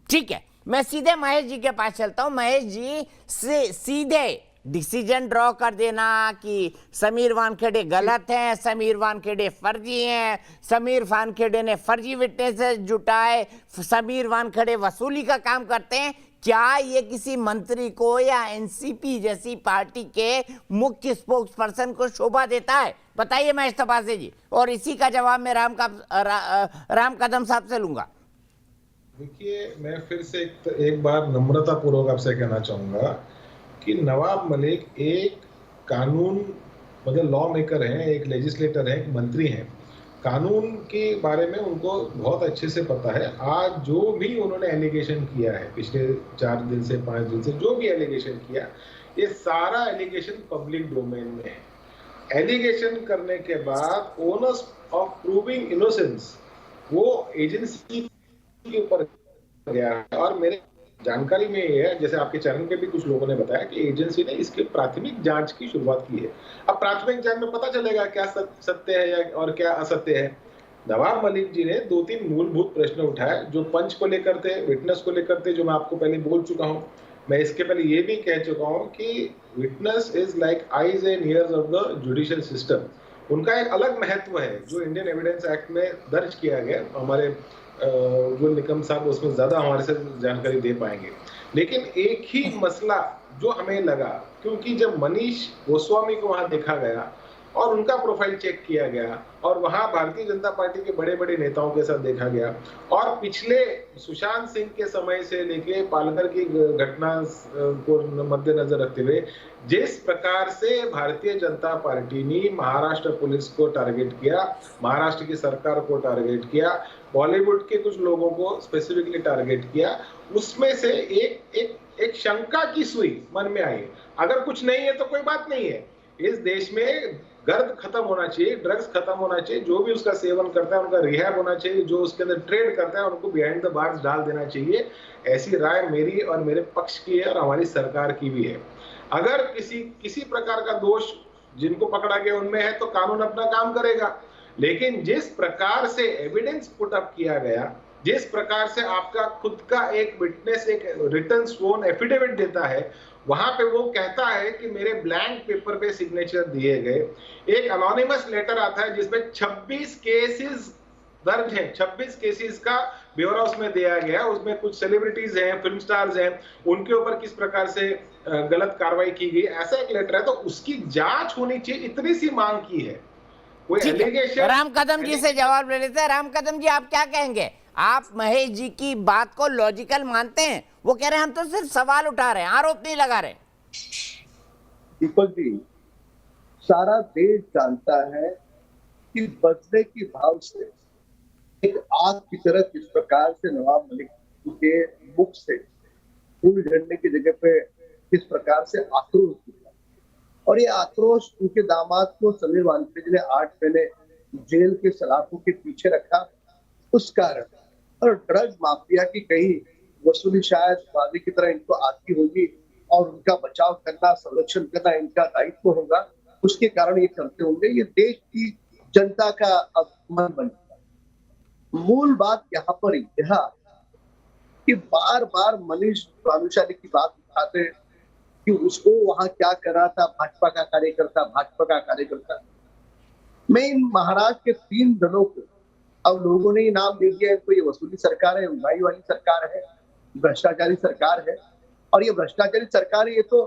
ठीक है, मैं सीधे महेश जी के पास चलता हूं। महेश जी से सीधे डिसीजन ड्रॉ कर देना कि समीर वानखेड़े गलत हैं, समीर वानखेड़े फर्जी हैं, समीर वानखेड़े ने फर्जी विटनेसेस जुटाए, समीर वानखेड़े वसूली का काम करते हैं। क्या ये किसी मंत्री को या एनसीपी जैसी पार्टी के मुख्य स्पोक्स पर्सन को शोभा देता है? बताइए महेश तपासे जी, और इसी का जवाब मैं राम कदम साहब से लूंगा। देखिए, मैं फिर से एक बार नम्रता पूर्वक आपसे कहना चाहूंगा कि नवाब मलिक एक कानून मतलब लॉ मेकर हैं, एक लेजिस्लेटर हैं, एक मंत्री हैं। कानून के बारे में उनको बहुत अच्छे से पता है। आज जो भी उन्होंने एलिगेशन किया है पिछले 4 दिन से 5 दिन से जो भी एलिगेशन किया, ये सारा एलिगेशन पब्लिक डोमेन में है। एलिगेशन करने के बाद ओनर्स ऑफ प्रूविंग इनोसेंस वो एजेंसी के ऊपर गया है। और मेरे जानकारी में ये है, जैसे आपके चैनल पे भी कुछ लोगों ने बताया कि एजेंसी ने इसकी प्राथमिक जांच की शुरुआत की है। अब प्राथमिक जांच में पता चलेगा क्या सत्य है या और क्या असत्य है। नवाब मलिक जी ने 2-3 मूलभूत प्रश्न उठाए जो पंच को लेकर थे, विटनेस को लेकर थे, जो मैं आपको पहले बोल चुका हूँ। मैं इसके पहले ये भी कह चुका हूँ कि witness is like eyes and years of the judicial system. उनका एक अलग महत्व है जो इंडियन एविडेंस एक्ट में दर्ज किया गया। हमारे जो निकम साहब उसमें ज्यादा हमारे से जानकारी दे पाएंगे। लेकिन एक ही मसला जो हमें लगा, क्योंकि जब मनीष गोस्वामी को वहां देखा गया और उनका प्रोफाइल चेक किया गया और वहां भारतीय जनता पार्टी के बड़े बड़े नेताओं के साथ देखा गया, और पिछले सुशांत सिंह के समय से लेके पालघर की घटना को मद्देनजर रखते हुए जिस प्रकार से भारतीय जनता पार्टी ने महाराष्ट्र पुलिस को टारगेट किया, महाराष्ट्र की सरकार को टारगेट किया, बॉलीवुड के कुछ लोगों को स्पेसिफिकली टारगेट किया, उसमें से एक शंका की सुई मन में आई। अगर कुछ नहीं है तो कोई बात नहीं है, इस देश में गर्द खत्म होना चाहिए, ड्रग्स खत्म होना चाहिए, जो भी उसका सेवन करता है उनका रिहैब होना चाहिए, जो उसके अंदर ट्रेड करता है उनको बिहाइंड द बार्स डाल देना चाहिए। ऐसी राय मेरी और मेरे पक्ष की है और हमारी सरकार की भी है। अगर किसी प्रकार का दोष जिनको पकड़ा गया उनमें है तो कानून अपना काम करेगा। लेकिन जिस प्रकार से एविडेंस पुट अप किया गया, जिस प्रकार से आपका खुद का एक विटनेस एक रिटन स्वर्न एफिडेविट देता है, वहां पे वो कहता है कि मेरे ब्लैंक पेपर पे सिग्नेचर दिए गए। एक अनोनिमस लेटर आता है जिसमें 26 केसेस दर्ज हैं, 26 केसेस का ब्यौरा उसमें दिया गया। उसमें कुछ सेलिब्रिटीज हैं, फिल्म स्टार्स हैं, उनके ऊपर किस प्रकार से गलत कार्रवाई की गई, ऐसा एक लेटर है। तो उसकी जांच होनी चाहिए, इतनी सी मांग की है। राम कदम जी से जवाब ले लेते हैं। राम कदम जी, आप क्या कहेंगे? आप महेश जी की बात को लॉजिकल मानते हैं? वो कह रहे हैं हम तो सिर्फ सवाल उठा रहे हैं, आरोप नहीं लगा रहे। दीपक जी, सारा देश जानता है कि बदले की भाव से एक आग की तरह किस प्रकार से नवाब मलिक के मुख से फूल झड़ने की जगह पे किस प्रकार से आक्रोश दिखा, और ये आक्रोश उनके दामाद को समीर वानखेड़े जी ने 8 महीने जेल के सलाखों के पीछे रखा उस कारण, और ड्रग माफिया की कहीं वसूली शायद वादी की तरह इनको आती होगी और उनका बचाव करना, संरक्षण करना इनका दायित्व होगा, उसके कारण ये करते होंगे। ये देश की जनता का अपमान बन गया। मूल बात यहाँ पर यह कि बार बार मनीष भानुशाली की बात उठाते हैं कि उसको वहां क्या कर रहा था, भाजपा का कार्यकर्ता। मैं इन महाराष्ट्र के 3 दलों को, अब लोगों ने नाम दे दिया, इनको ये वसूली सरकार है, उंगाई वाली सरकार है, भ्रष्टाचारी सरकार है, और ये भ्रष्टाचारी सरकार ये तो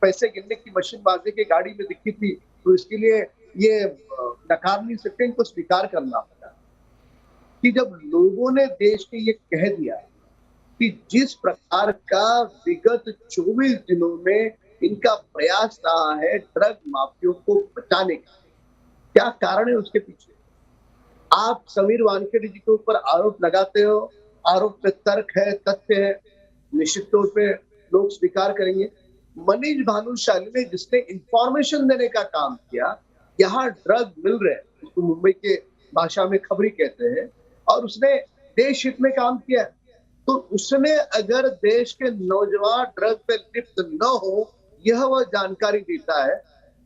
पैसे गिनने की मशीन बाजी की गाड़ी में दिखी थी, तो इसके लिए ये नकार नहीं सकते, इनको स्वीकार करना होगा कि जब लोगों ने देश के ये कह दिया कि जिस प्रकार का विगत 24 दिनों में इनका प्रयास रहा है ड्रग माफियों को बचाने का, क्या कारण है उसके पीछे? आप समीर वानखेड़े जी के ऊपर आरोप लगाते हो, आरोप पे तर्क है, तथ्य है, निश्चित तौर पे लोग स्वीकार करेंगे। मनीष भानुशाली ने जिसने इंफॉर्मेशन देने का काम किया, यहाँ ड्रग मिल रहे हैं, उसको मुंबई के भाषा में खबरी कहते हैं, और उसने देश हित में काम किया, तो उसने अगर देश के नौजवान ड्रग पे लिप्त न हो यह वह जानकारी देता है,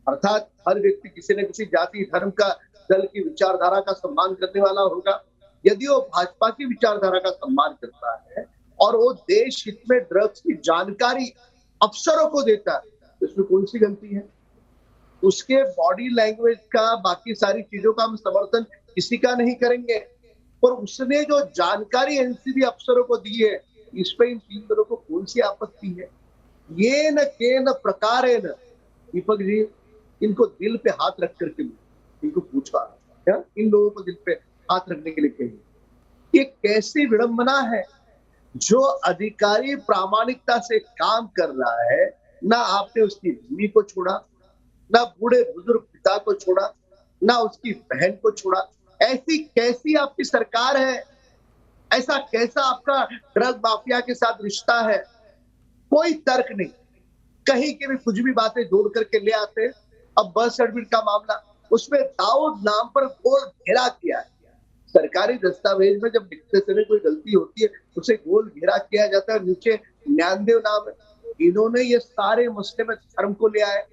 अर्थात हर व्यक्ति किसी न किसी जाति धर्म का दल की विचारधारा का सम्मान करने वाला होगा। यदि वो भाजपा की विचारधारा का सम्मान करता है और वो देश हित में ड्रग्स की जानकारी अफसरों को देता है, तो इसमें कौन सी गलती है? उसके बॉडी लैंग्वेज का, बाकी सारी चीजों का हम समर्थन किसी का नहीं करेंगे, पर उसने जो जानकारी एनसीबी अफसरों को दी है, इस पे इन 3 दलों को कौन सी आपत्ति है? ये न के न प्रकार है न दीपक जी, इनको दिल पे हाथ रख करके इनको पूछा, इन लोगों को दिल पे हाथ रखने के लिए कहिए, ये कैसी विडंबना है? जो अधिकारी प्रामाणिकता से काम कर रहा है, ना आपने उसकी बीवी को छोड़ा, ना बूढ़े बुजुर्ग पिता को छोड़ा, ना उसकी बहन को छोड़ा। ऐसी कैसी आपकी सरकार है? ऐसा कैसा आपका ड्रग माफिया के साथ रिश्ता है? कोई तर्क नहीं, कहीं के भी कुछ भी बातें जोड़ करके ले आते। अब बर्थ सर्टिफिकेट का मामला, उसमें दाऊद नाम पर गोल घेरा किया है। सरकारी दस्तावेज में जब लिखते समय कोई गलती होती है, उसे गोल घेरा किया जाता है, नीचे ज्ञानदेव नाम है। इन्होंने ये सारे मसले में धर्म को ले आए।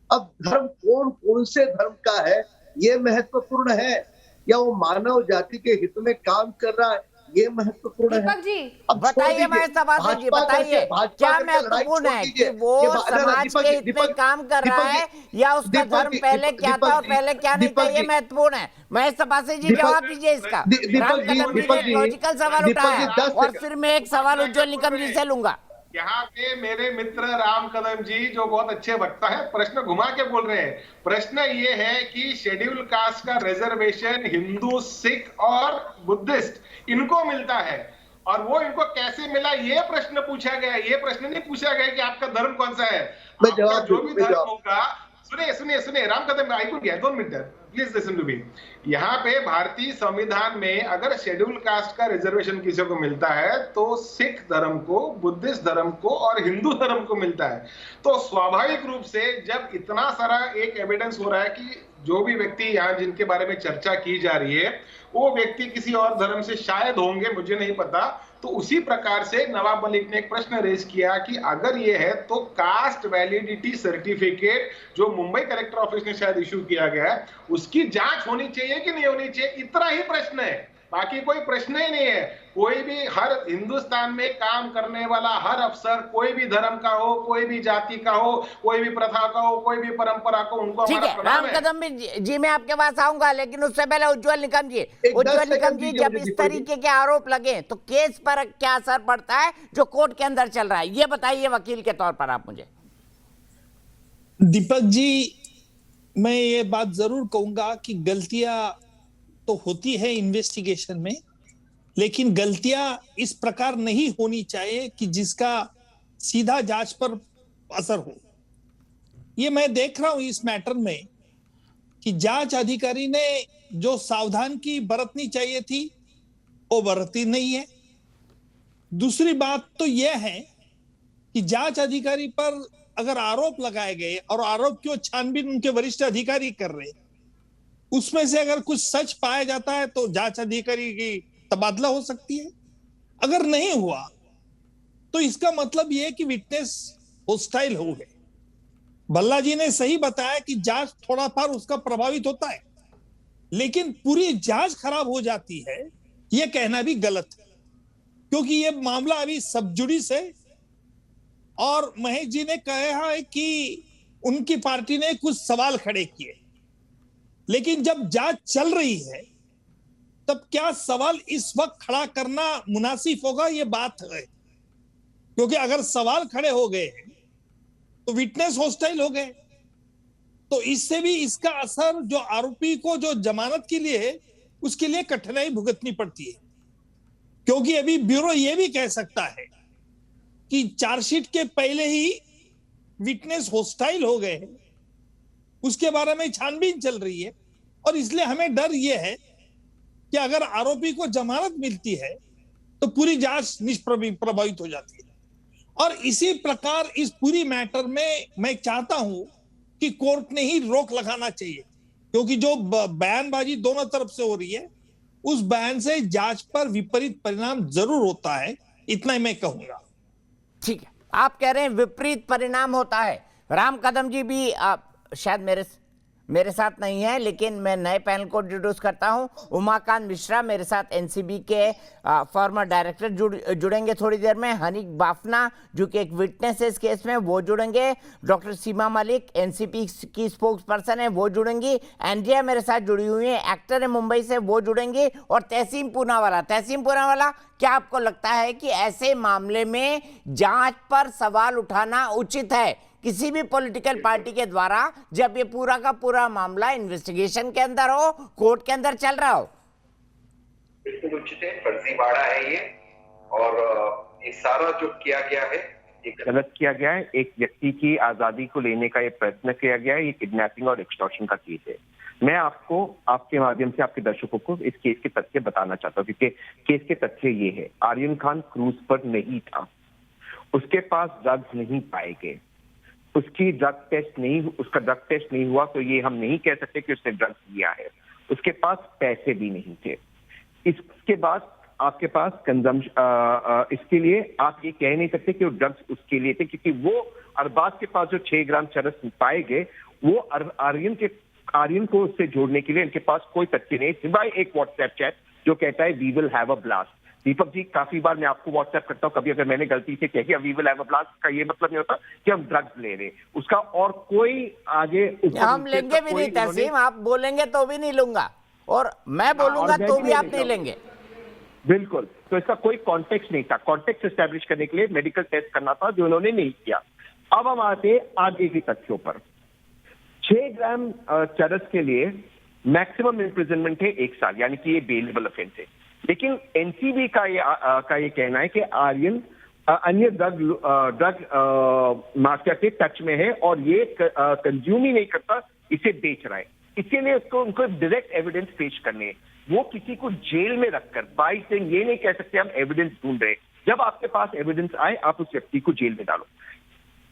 अब धर्म कौन से धर्म का है ये महत्वपूर्ण है, या वो मानव जाति के हित में काम कर रहा है ये महत्वपूर्ण है। दीपक जी अब बताइए महेश जी, बताइए क्या महत्वपूर्ण है कि वो समाज के हित में काम कर रहा है, या उसका धर्म पहले क्या था और पहले क्या नहीं था, ये महत्वपूर्ण है। महेश तपासे जी जवाब दीजिए इसका। राम कदम जी ने एक लॉजिकल सवाल उठाया, और फिर मैं एक सवाल उज्जवल निकम जी से लूंगा। यहाँ पे मेरे मित्र राम कदम जी जो बहुत अच्छे वक्ता है, प्रश्न घुमा के बोल रहे हैं। प्रश्न ये है कि शेड्यूल कास्ट का रिजर्वेशन हिंदू, सिख और बुद्धिस्ट इनको मिलता है, और वो इनको कैसे मिला ये प्रश्न पूछा गया। ये प्रश्न नहीं पूछा गया कि आपका धर्म कौन सा है। आपका जो भी धर्म होगा, सुनिए Ram Kadam, I could get 2 minute, please listen to me. यहाँ पे भारतीय संविधान में अगर शेड्यूल कास्ट का रिजर्वेशन किसी को मिलता है तो सिख धर्म को, बुद्धिस्ट धर्म को और हिंदू धर्म को मिलता है। तो स्वाभाविक रूप से जब इतना सारा एक एविडेंस हो रहा है कि जो भी व्यक्ति यहाँ जिनके बारे में चर्चा की जा रही है वो व्यक्ति किसी और धर्म से शायद होंगे, मुझे नहीं पता, तो उसी प्रकार से नवाब मलिक ने एक प्रश्न रेज किया कि अगर ये है तो कास्ट वैलिडिटी सर्टिफिकेट जो मुंबई कलेक्टर ऑफिस ने शायद इशू किया गया है उसकी जांच होनी चाहिए कि नहीं होनी चाहिए, इतना ही प्रश्न है, बाकी कोई प्रश्न ही नहीं है। कोई भी हर हिंदुस्तान में काम करने वाला हर अफसर कोई भी धर्म का हो, कोई भी जाति का हो, कोई भी प्रथा का हो, कोई भी परंपरा को, उनको ठीक है। राम कदम जी मैं आपके पास आऊंगा, लेकिन उससे पहले उज्जवल निकम जी जब इस तरीके के आरोप लगे तो केस पर क्या असर पड़ता है जो कोर्ट के अंदर चल रहा है, ये बताइए वकील के तौर पर आप मुझे। दीपक जी, मैं ये बात जरूर कहूंगा कि गलतियां तो होती है इन्वेस्टिगेशन में, लेकिन गलतियां इस प्रकार नहीं होनी चाहिए कि जिसका सीधा जांच पर असर हो। ये मैं देख रहा हूं इस मैटर में कि जांच अधिकारी ने जो सावधानी बरतनी चाहिए थी वो बरती नहीं है। दूसरी बात तो यह है कि जांच अधिकारी पर अगर आरोप लगाए गए और आरोप की छानबीन उनके वरिष्ठ अधिकारी कर रहे, उसमें से अगर कुछ सच पाया जाता है तो जांच अधिकारी की तबादला हो सकती है। अगर नहीं हुआ तो इसका मतलब यह है कि विटनेस होस्टाइल हो गए। भल्ला जी ने सही बताया कि जांच थोड़ा पार उसका प्रभावित होता है, लेकिन पूरी जांच खराब हो जाती है यह कहना भी गलत है, क्योंकि यह मामला अभी सब जुडिस है। और महेश जी ने कहा है कि उनकी पार्टी ने कुछ सवाल खड़े किए, लेकिन जब जांच चल रही है तब क्या सवाल इस वक्त खड़ा करना मुनासिब होगा, ये बात है। क्योंकि अगर सवाल खड़े हो गए तो विटनेस हॉस्टाइल हो गए, तो इससे भी इसका असर जो आरोपी को जो जमानत के लिए है उसके लिए कठिनाई भुगतनी पड़ती है। क्योंकि अभी ब्यूरो ये भी कह सकता है कि चार्जशीट के पहले ही विटनेस हॉस्टाइल हो गए, उसके बारे में छानबीन चल रही है, और इसलिए हमें डर यह है कि अगर आरोपी को जमानत मिलती है तो पूरी जांच निष्प्रभावित हो जाती है। और इसी प्रकार इस पूरी मैटर में मैं चाहता हूं कि कोर्ट ने ही रोक लगाना चाहिए, क्योंकि जो बयानबाजी दोनों तरफ से हो रही है उस बयान से जांच पर विपरीत परिणाम जरूर होता है, इतना ही मैं कहूंगा। ठीक है, आप कह रहे हैं विपरीत परिणाम होता है। राम कदम जी भी शायद मेरे साथ नहीं है, लेकिन मैं नए पैनल को इंट्रोड्यूस करता हूं। उमाकांत मिश्रा मेरे साथ एनसीबी के फॉर्मर डायरेक्टर जुड़ेंगे थोड़ी देर में। हनीक बाफना जो कि एक विटनेस है इस केस में, वो जुड़ेंगे। डॉक्टर सीमा मलिक एनसीपी की स्पोक्स पर्सन है, वो जुड़ेंगी। एंड्रिया मेरे साथ जुड़ी हुई है, एक्टर है मुंबई से, वो जुड़ेंगे। और तहसीम पूनावाला, क्या आपको लगता है कि ऐसे मामले में जांच पर सवाल उठाना उचित है किसी भी पॉलिटिकल पार्टी के द्वारा, जब ये पूरा का पूरा मामला इन्वेस्टिगेशन के अंदर हो, कोर्ट के अंदर चल रहा हो? बिल्कुल उचित है, फर्जीवाड़ा है ये, और ये सारा जो किया गया है ये गलत किया गया है। एक व्यक्ति की आजादी को लेने का ये प्रयत्न किया गया है, ये किडनैपिंग और एक्सटॉर्शन का केस है। मैं आपको आपके माध्यम से आपके दर्शकों को इस केस के तथ्य बताना चाहता हूँ, क्योंकि केस के तथ्य ये है, आर्यन खान क्रूज पर नहीं था, उसके पास ड्रग्स नहीं पाए गए, उसका ड्रग टेस्ट नहीं हुआ, तो ये हम नहीं कह सकते कि उसने ड्रग्स लिया है। उसके पास पैसे भी नहीं थे। इसके बाद आपके पास इसके लिए आप ये कह नहीं सकते कि वो ड्रग्स उसके लिए थे, क्योंकि वो अरबाज के पास जो 6 ग्राम चरस पाए गए, वो आर्यन को उससे जोड़ने के लिए इनके पास कोई तथ्य नहीं, सिवाय एक व्हाट्सएप चैट जो कहता है we will have a blast. Deepak ji, काफी बार मैं आपको व्हाट्सएप करता हूँ, कभी अगर मैंने गलती से कह दिया we will have a blast, का ये मतलब नहीं होता कि हम ड्रग्स ले रहे, उसका और कोई आगे हम लेंगे भी नहीं तहसीम, आप बोलेंगे तो भी नहीं लूंगा, और मैं बोलूंगा तो भी आप नहीं लेंगे। बिल्कुल, तो इसका कोई कॉन्टेक्स्ट नहीं था। कॉन्टेक्स्ट एस्टैब्लिश करने के लिए मेडिकल टेस्ट करना था, जो उन्होंने नहीं किया। अब हम आते आगे के तथ्यों पर। 6 ग्राम चरस के लिए मैक्सिमम इम्प्रिजनमेंट है 1 साल, यानी कि ये बेलेबल ऑफेंस है। लेकिन एनसीबी का ये कहना है कि आर्यन अन्य ड्रग माफिया के टच में है और ये कंज्यूम ही नहीं करता, इसे बेच रहा है। इसके लिए उनको डायरेक्ट एविडेंस पेश करने हैं। वो किसी को जेल में रखकर बाई सिंह ये नहीं कह सकते हम एविडेंस ढूंढ रहे। जब आपके पास एविडेंस आए, आप उस व्यक्ति को जेल में डालो।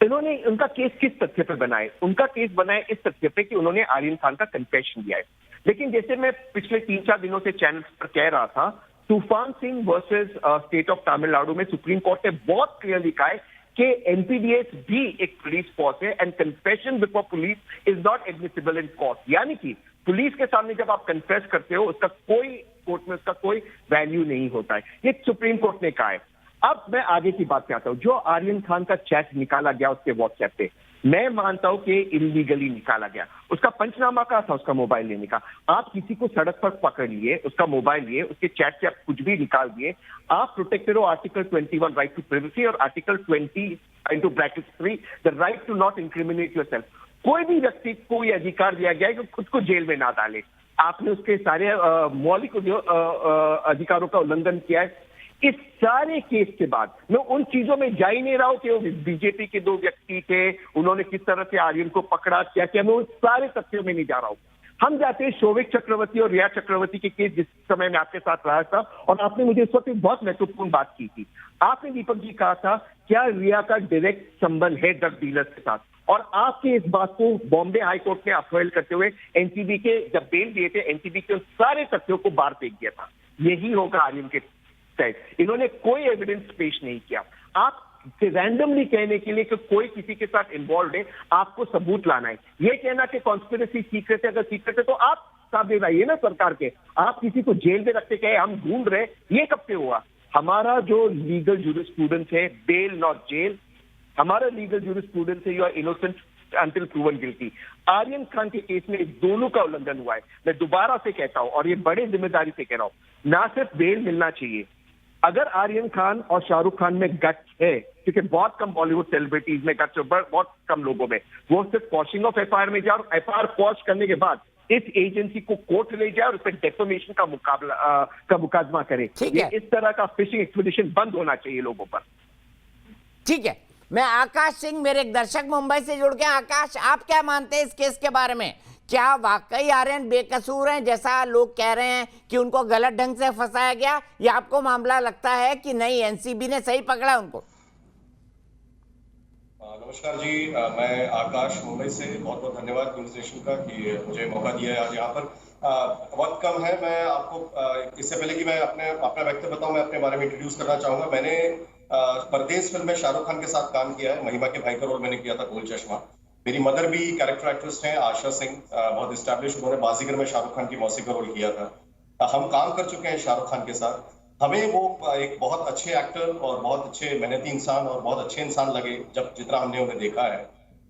इन्होंने उनका केस किस तथ्य पर बनाए? उनका केस बनाए इस तथ्य पे कि उन्होंने आर्यन खान का कन्फेशन दिया है। लेकिन जैसे मैं पिछले 3-4 दिनों से चैनल पर कह रहा था, तूफान Singh versus state of Tamil Nadu में सुप्रीम कोर्ट ने बहुत क्लियरली कहा है कि एनपीडीएस भी एक पुलिस फोर्स है and confession before police is not admissible in court. यानी कि पुलिस के सामने जब आप कन्फेस करते हो, उसका कोई कोर्ट में उसका कोई वैल्यू नहीं होता है। ये सुप्रीम कोर्ट ने कहा है। अब मैं आगे की बात पे आता हूं। जो आर्यन खान का चैट निकाला गया उसके व्हाट्सएप पे, मैं मानता हूं कि इलीगली निकाला गया। उसका पंचनामा क्या था? उसका मोबाइल लेने का। आप किसी को सड़क पर पकड़ लिए, उसका मोबाइल लिए, उसके चैट से आप कुछ भी निकाल दिए, आप प्रोटेक्टेड हो आर्टिकल 21 राइट टू प्राइवेसी और article 20(3) the right to not incriminate yourself. कोई भी व्यक्ति को ये अधिकार दिया गया है कि खुद को जेल में ना डाले। आपने उसके सारे मौलिक अधिकारों का उल्लंघन किया है। इस सारे केस के बाद मैं उन चीजों में जा ही नहीं रहा हूं कि वो बीजेपी के 2 व्यक्ति थे, उन्होंने किस तरह से आर्यन को पकड़ा, क्या क्या, मैं उन सारे तथ्यों में नहीं जा रहा हूं। हम जाते हैं शोभिक चक्रवर्ती और रिया चक्रवर्ती के केस, जिस समय मैं आपके साथ रहा था, और आपने मुझे इस वक्त एक बहुत महत्वपूर्ण बात की थी। आपने दीपक जी कहा था क्या रिया का डायरेक्ट संबंध है ड्रग डीलर के साथ, और आपके इस बात को बॉम्बे हाई कोर्ट ने अपहेल करते हुए एनसीबी के जब बेल दिए थे, एनसीबी के सारे तथ्यों को बाहर फेंक दिया था। यही होगा आर्यन के तहत। इन्होंने कोई एविडेंस पेश नहीं किया। आप रैंडमली कहने के लिए कि कोई किसी के साथ इन्वॉल्व है, आपको सबूत लाना है। ये कहना कि कॉन्स्पिरेसी सीक्रेट है, अगर सीक्रेट है तो आप सामने लाइए ना सरकार के। आप किसी को जेल में रखते कहे हम ढूंढ रहे, ये कब से हुआ? हमारा जो लीगल जूरिस्प्रूडेंस है, बेल नॉट जेल, हमारा लीगल जूरिस्प्रूडेंस है, you are innocent until proven guilty. Aryan Khan के केस में दोनों का उल्लंघन हुआ है। मैं दोबारा से कहता हूं और ये बड़े जिम्मेदारी से कह रहा हूं, ना सिर्फ बेल मिलना चाहिए, अगर आर्यन खान और शाहरुख खान में गट्स है, क्योंकि बहुत कम बॉलीवुड सेलिब्रिटीज में गट्स, बहुत कम लोगों में, वो सिर्फ पॉशिंग ऑफ एफआईआर में जाए और एफआईआर पॉश करने के बाद इस एजेंसी को कोर्ट ले जाए और उस पर डेफेमेशन का मुकादमा करे। ये इस तरह का फिशिंग एक्सपीडिशन बंद होना चाहिए लोगों पर। ठीक है, मैं आकाश सिंह, मेरे एक दर्शक मुंबई से जुड़ गए। आकाश, आप क्या मानते हैं इस केस के बारे में? क्या वाकई आर्यन बेकसूर हैं, जैसा लोग कह रहे हैं कि उनको गलत ढंग से फंसाया गया, या आपको मामला लगता है कि नहीं, एनसीबी ने सही पकड़ा उनको? नमस्कार जी, मैं आकाश मुंबई से। बहुत बहुत धन्यवाद न्यूज़ नेशन का कि मुझे मौका दिया है आज यहाँ पर। वक्त कम है, मैं आपको इससे पहले कि मैं अपना वक्तव्य बताऊं, मैं अपने बारे में इंट्रोड्यूस करना चाहूंगा। मैंने परदेश फिल्म में शाहरुख खान के साथ काम किया है। महिमा के भाई का रोल मैंने किया था, गोल चश्मा। मेरी मदर भी कैरेक्टर एक्ट्रेस हैं, आशा सिंह, बहुत एस्टैब्लिश। उन्होंने बाजीगर में शाहरुख खान की मौसी का रोल किया था। हम काम कर चुके हैं शाहरुख खान के साथ। हमें वो एक बहुत अच्छे एक्टर और बहुत अच्छे मेहनती इंसान और बहुत अच्छे इंसान लगे जब जितना हमने उन्हें देखा है।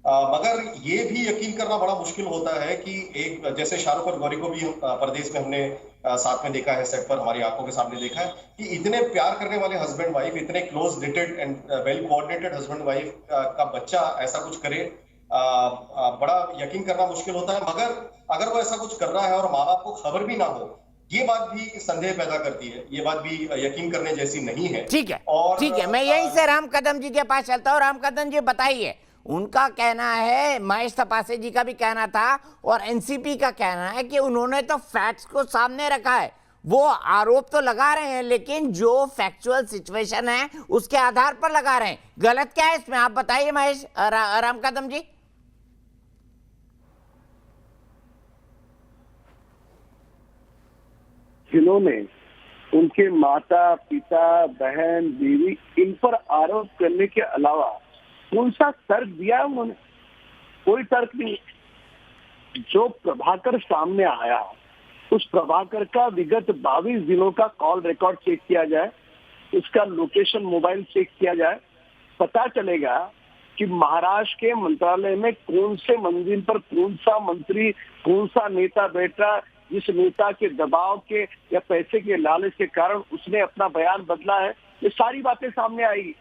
मगर ये भी यकीन करना बड़ा मुश्किल होता है कि एक जैसे शाहरुख और गौरी को भी परदेश में हमने साथ में देखा है, सेट पर हमारी आंखों के सामने देखा है कि इतने प्यार करने वाले हस्बैंड वाइफ, इतने close related and well coordinated husband wife का बच्चा ऐसा कुछ करे, बड़ा यकीन करना मुश्किल होता है। मगर अगर वो ऐसा कुछ कर रहा है और माँ बाप को खबर भी ना हो, ये बात भी संदेह पैदा करती है, ये बात भी यकीन करने जैसी नहीं है। ठीक है, और ठीक है, मैं यहीं से राम कदम जी के पास चलता हूँ। राम कदम जी बताइए, उनका कहना है, महेश तपासे जी का भी कहना था और एनसीपी का कहना है कि उन्होंने तो फैक्ट्स को सामने रखा है। वो आरोप तो लगा रहे हैं लेकिन जो फैक्चुअल सिचुएशन है उसके आधार पर लगा रहे हैं। गलत क्या है इसमें, आप बताइए महेश, राम कदम जी। जिन्होंने उनके माता पिता बहन बीवी इन पर आरोप करने के अलावा कौन सा तर्क दिया उन्होंने? कोई तर्क नहीं। जो प्रभाकर सामने आया, उस प्रभाकर का विगत 22 दिनों का कॉल रिकॉर्ड चेक किया जाए, उसका लोकेशन मोबाइल चेक किया जाए, पता चलेगा कि महाराष्ट्र के मंत्रालय में कौन से मंजिल पर कौन सा मंत्री, कौन सा नेता बैठा, जिस नेता के दबाव के या पैसे के लालच के कारण उसने अपना बयान बदला है। ये सारी बातें सामने आएगी,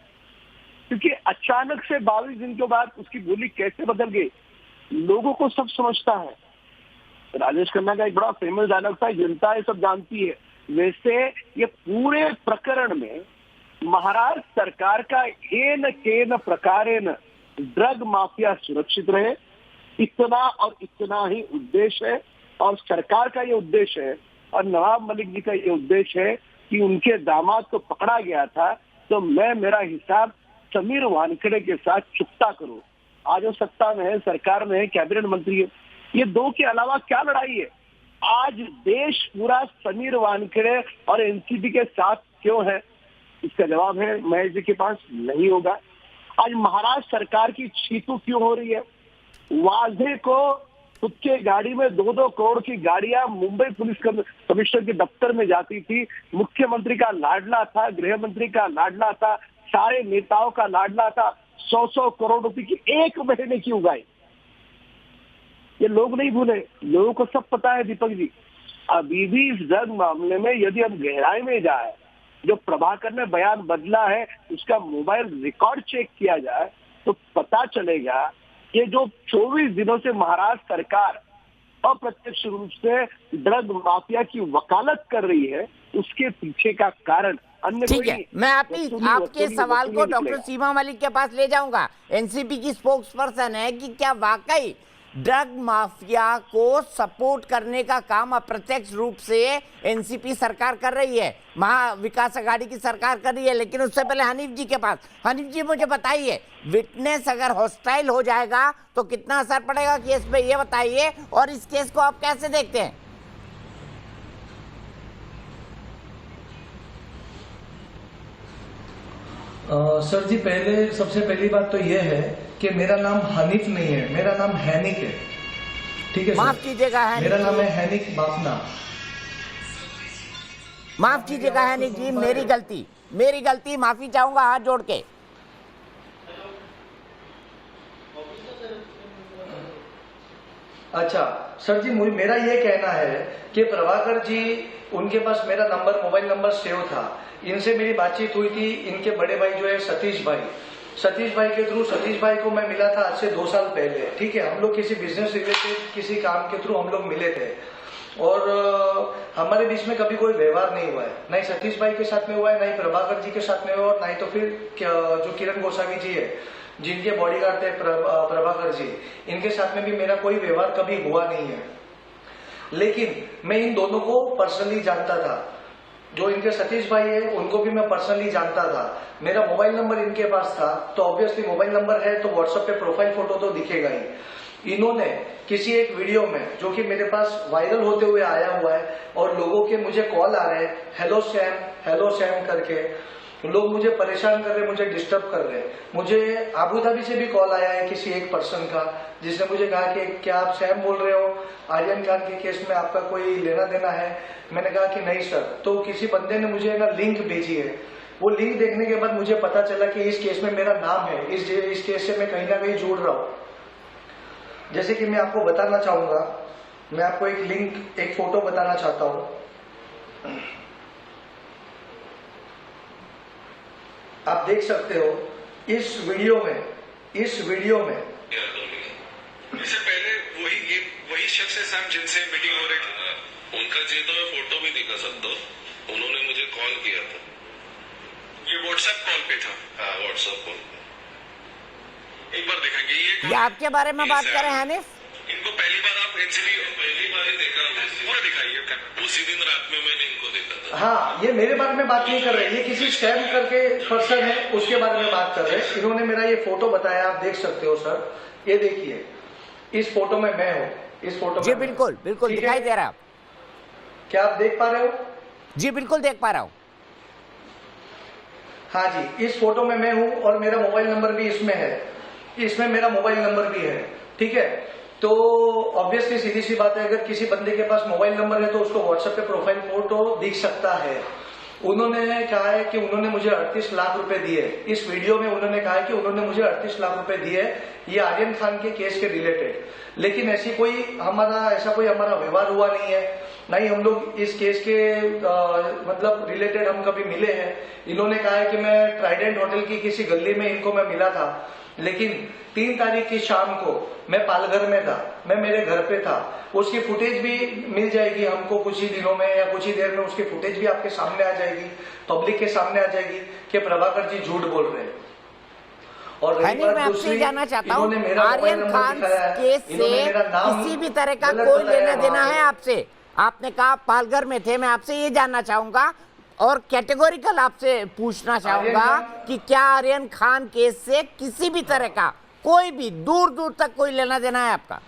क्योंकि अचानक से 22 दिन के बाद उसकी बोली कैसे बदल गई, लोगों को सब समझता है। राजेश खन्ना का एक बड़ा फेमस डायलॉग था, जनता है सब जानती है। वैसे ये पूरे प्रकरण में महाराष्ट्र सरकार का एन केन प्रकारेण ड्रग माफिया सुरक्षित रहे, इतना और इतना ही उद्देश्य है। और सरकार का ये उद्देश्य है और नवाब मलिक जी का ये उद्देश्य है कि उनके दामाद को पकड़ा गया था तो मैं मेरा हिसाब समीर वानखेड़े के साथ चुकता करूं। आज वो सत्ता में है, सरकार में है, कैबिनेट मंत्री है। ये दो के अलावा क्या लड़ाई है? आज देश पूरा समीर वानखेड़े और एनसीबी के साथ क्यों है? इसका जवाब है महेश जी के पास नहीं होगा। आज महाराष्ट्र सरकार की छीतू क्यों हो रही है? वाजे को खुद के गाड़ी में 2-2 करोड़ की गाड़ियां मुंबई पुलिस कमिश्नर के दफ्तर में जाती थी। मुख्यमंत्री का लाडला था, गृह मंत्री का लाडला था, सारे नेताओं का लाडला था। 100-100 करोड़ रुपए की एक महीने की उगाई, ये लोग नहीं भूले, लोगों को सब पता है दीपक जी। अभी भी इस ड्रग मामले में यदि हम गहराई में जाए, जो प्रभाकर ने बयान बदला है उसका मोबाइल रिकॉर्ड चेक किया जाए तो पता चलेगा कि जो 24 दिनों से महाराष्ट्र सरकार अप्रत्यक्ष रूप से ड्रग माफिया की वकालत कर रही है, उसके पीछे का कारण अन्य ठीक है, मैं आपके सवाल को डॉक्टर सीमा मलिक के पास ले जाऊंगा। एनसीपी की स्पोक्स पर्सन है कि क्या वाकई ड्रग माफिया को सपोर्ट करने का काम अप्रत्यक्ष रूप से एनसीपी सरकार कर रही है, महा विकास अघाड़ी की सरकार कर रही है। लेकिन उससे पहले हनीफ जी के पास। हनीफ जी मुझे बताइए, विटनेस अगर हॉस्टाइल हो जाएगा तो कितना असर पड़ेगा केस पे, ये बताइए, और इस केस को आप कैसे देखते हैं? सर जी, सबसे पहली बात तो यह है कि मेरा नाम हनीफ नहीं है, मेरा नाम हैनिक है। ठीक है, माफ कीजिएगा, मेरा नाम है हैनिक बाफना। माफ कीजिएगा हैनिक जी, मेरी गलती, माफी चाहूंगा हाथ जोड़ के। अच्छा सर जी, मेरा ये कहना है कि प्रभाकर जी, उनके पास मेरा मोबाइल नंबर सेव था, इनसे मेरी बातचीत हुई थी। इनके बड़े भाई जो है सतीश भाई के थ्रू, सतीश भाई को मैं मिला था आज से 2 साल पहले। ठीक है, हम लोग किसी बिजनेस रिलेटेड किसी काम के थ्रू हम लोग मिले थे, और हमारे बीच में कभी कोई व्यवहार नहीं हुआ है, ना ही सतीश भाई के साथ में हुआ है, ना ही प्रभाकर जी के साथ में हुआ, और ना ही तो फिर जो किरण गोसावी जी है, जिनके बॉडीगार्ड थे प्रभाकर जी, इनके साथ में भी मेरा कोई व्यवहार कभी हुआ नहीं है। लेकिन मैं इन दोनों को पर्सनली जानता था। जो इनके सतीश भाई है उनको भी मैं पर्सनली जानता था। मेरा मोबाइल नंबर इनके पास था, तो ऑब्वियसली मोबाइल नंबर है तो व्हाट्सएप पे प्रोफाइल फोटो तो दिखेगा ही। इन्होंने किसी एक वीडियो में, जो कि मेरे पास वायरल होते हुए आया हुआ है, और लोगों के मुझे कॉल आ रहे हैं, हेलो सैम करके, लोग मुझे परेशान कर रहे, मुझे डिस्टर्ब कर रहे। मुझे अबू धाबी से भी कॉल आया है किसी एक पर्सन का, जिसने मुझे कहा कि क्या आप सैम बोल रहे हो, आर्यन खान के केस में आपका कोई लेना देना है? मैंने कहा कि नहीं सर। तो किसी बंदे ने मुझे ना लिंक भेजी है, वो लिंक देखने के बाद मुझे पता चला कि इस केस में मेरा नाम है, इस केस से मैं कहीं ना कहीं जुड़ रहा हूं। जैसे कि मैं आपको बताना चाहूंगा, मैं आपको एक फोटो बताना चाहता हूं। आप देख सकते हो इस वीडियो में इससे पहले वही शख्स है सैम जिनसे मीटिंग हो रही थी, उनका जी तो मैं फोटो भी दिखा सकता हूँ। उन्होंने मुझे कॉल किया था, ये व्हाट्सएप कॉल पे था। हाँ, व्हाट्सएप कॉल पे। एक बार देखेंगे ये आपके बारे में बात कर रहे हैं हनीफ। इनको पहली बार आप एनसीबी पहली बार ही देखा, पूरा दिखाइए। उसी दिन रात में मैंने इनको देखा था। हाँ, ये मेरे बारे में बात नहीं कर रहे, ये किसी सैम करके पर्सन है, उसके बारे में बात कर रहे हैं। इन्होंने मेरा ये फोटो बताया, आप देख सकते हो सर, ये देखिए, इस फोटो में मैं हूँ, इस फोटो जी बिल्कुल दिखाई दे रहा है। क्या आप देख पा रहे हो? जी बिल्कुल देख पा रहा हूँ। हाँ जी, इस फोटो में मैं हूँ और मेरा मोबाइल नंबर भी इसमें है, इसमें मेरा मोबाइल नंबर भी है। ठीक है, तो ऑब्वियसली सीधी सी बात है, अगर किसी बंदे के पास मोबाइल नंबर है तो उसको व्हाट्सएप पे प्रोफाइल फोटो दिख सकता है। उन्होंने कहा है कि उन्होंने मुझे 38 लाख रुपए दिए। इस वीडियो में उन्होंने कहा है कि उन्होंने मुझे 38 लाख रुपए दिए, ये आर्यन खान के केस के रिलेटेड। लेकिन ऐसा कोई हमारा व्यवहार हुआ नहीं है, ना ही हम लोग इस केस के मतलब रिलेटेड हम कभी मिले हैं। इन्होंने कहा है कि मैं ट्राइडेंट होटल की किसी गली में इनको मैं मिला था, लेकिन 3 तारीख की शाम को मैं पालघर में था, मैं मेरे घर पे था। उसकी फुटेज भी मिल जाएगी हमको कुछ ही दिनों में या कुछ ही देर में, उसकी फुटेज भी आपके सामने आ जाएगी, पब्लिक के सामने आ जाएगी कि प्रभाकर जी झूठ बोल रहे हैं। और मैं आपसे जानना चाहता हूँ, आर्यन खान केस से किसी भी तरह का कोई लेना देना है आपसे? आपने कहा पालघर में थे, मैं आपसे ये जानना चाहूंगा और कैटेगोरिकल आपसे पूछना चाहूंगा कि क्या आर्यन खान केस से किसी भी तरह का कोई भी दूर दूर तक कोई लेना देना है आपका?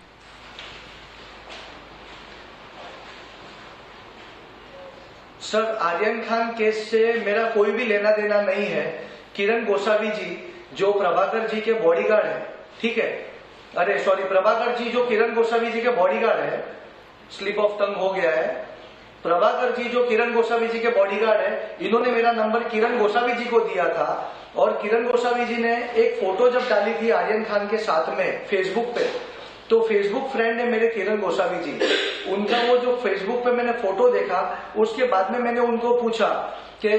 सर, आर्यन खान केस से मेरा कोई भी लेना देना नहीं है। किरण गोसावी जी जो प्रभाकर जी के बॉडीगार्ड है, ठीक है, अरे सॉरी, प्रभाकर जी जो किरण गोसावी जी के बॉडीगार्ड है, स्लिप ऑफ टंग हो गया है। प्रभाकर जी जो किरण गोसावी जी के बॉडीगार्ड है, इन्होंने मेरा नंबर किरण गोसावी जी को दिया था, और किरण गोसावी जी ने एक फोटो जब डाली थी आर्यन खान के साथ में फेसबुक पे, तो फेसबुक फ्रेंड है मेरे किरण गोसावी जी, उनका वो जो फेसबुक पे मैंने फोटो देखा, उसके बाद में मैंने उनको पूछा कि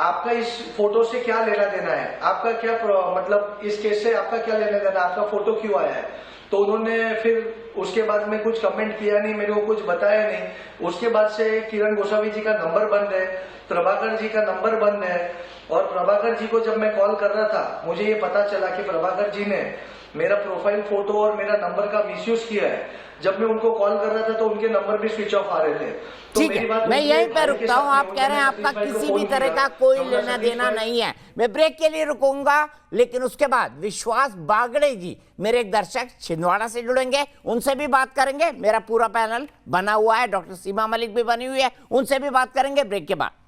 आपका इस फोटो से क्या लेना देना है, आपका क्या मतलब इस केस से आपका क्या लेना देना, आपका फोटो क्यों आया है। तो उन्होंने फिर उसके बाद में कुछ कमेंट किया नहीं, मेरे को कुछ बताया नहीं। उसके बाद से किरण गोसावी जी का नंबर बंद है, प्रभाकर जी का नंबर बंद है। और प्रभाकर जी को जब मैं कॉल कर रहा था, मुझे ये पता चला कि प्रभाकर जी ने मेरा प्रोफाइल फोटो और मेरा नंबर का मिसयूज किया है। जब मैं उनको कॉल कर रहा था तो उनके नंबर भी स्विच ऑफ आ रहे थे। तो ठीक है, मैं यहीं पर रुकता हूं। आप कह रहे हैं आपका किसी भी तरह का कोई लेना देना नहीं है। मैं ब्रेक के लिए रुकूंगा, लेकिन उसके बाद विश्वास बागड़े जी मेरे एक दर्शक छिंदवाड़ा से जुड़ेंगे, उनसे भी बात करेंगे। मेरा पूरा पैनल बना हुआ है, डॉक्टर सीमा मलिक भी बनी हुई है, उनसे भी बात करेंगे ब्रेक के बाद।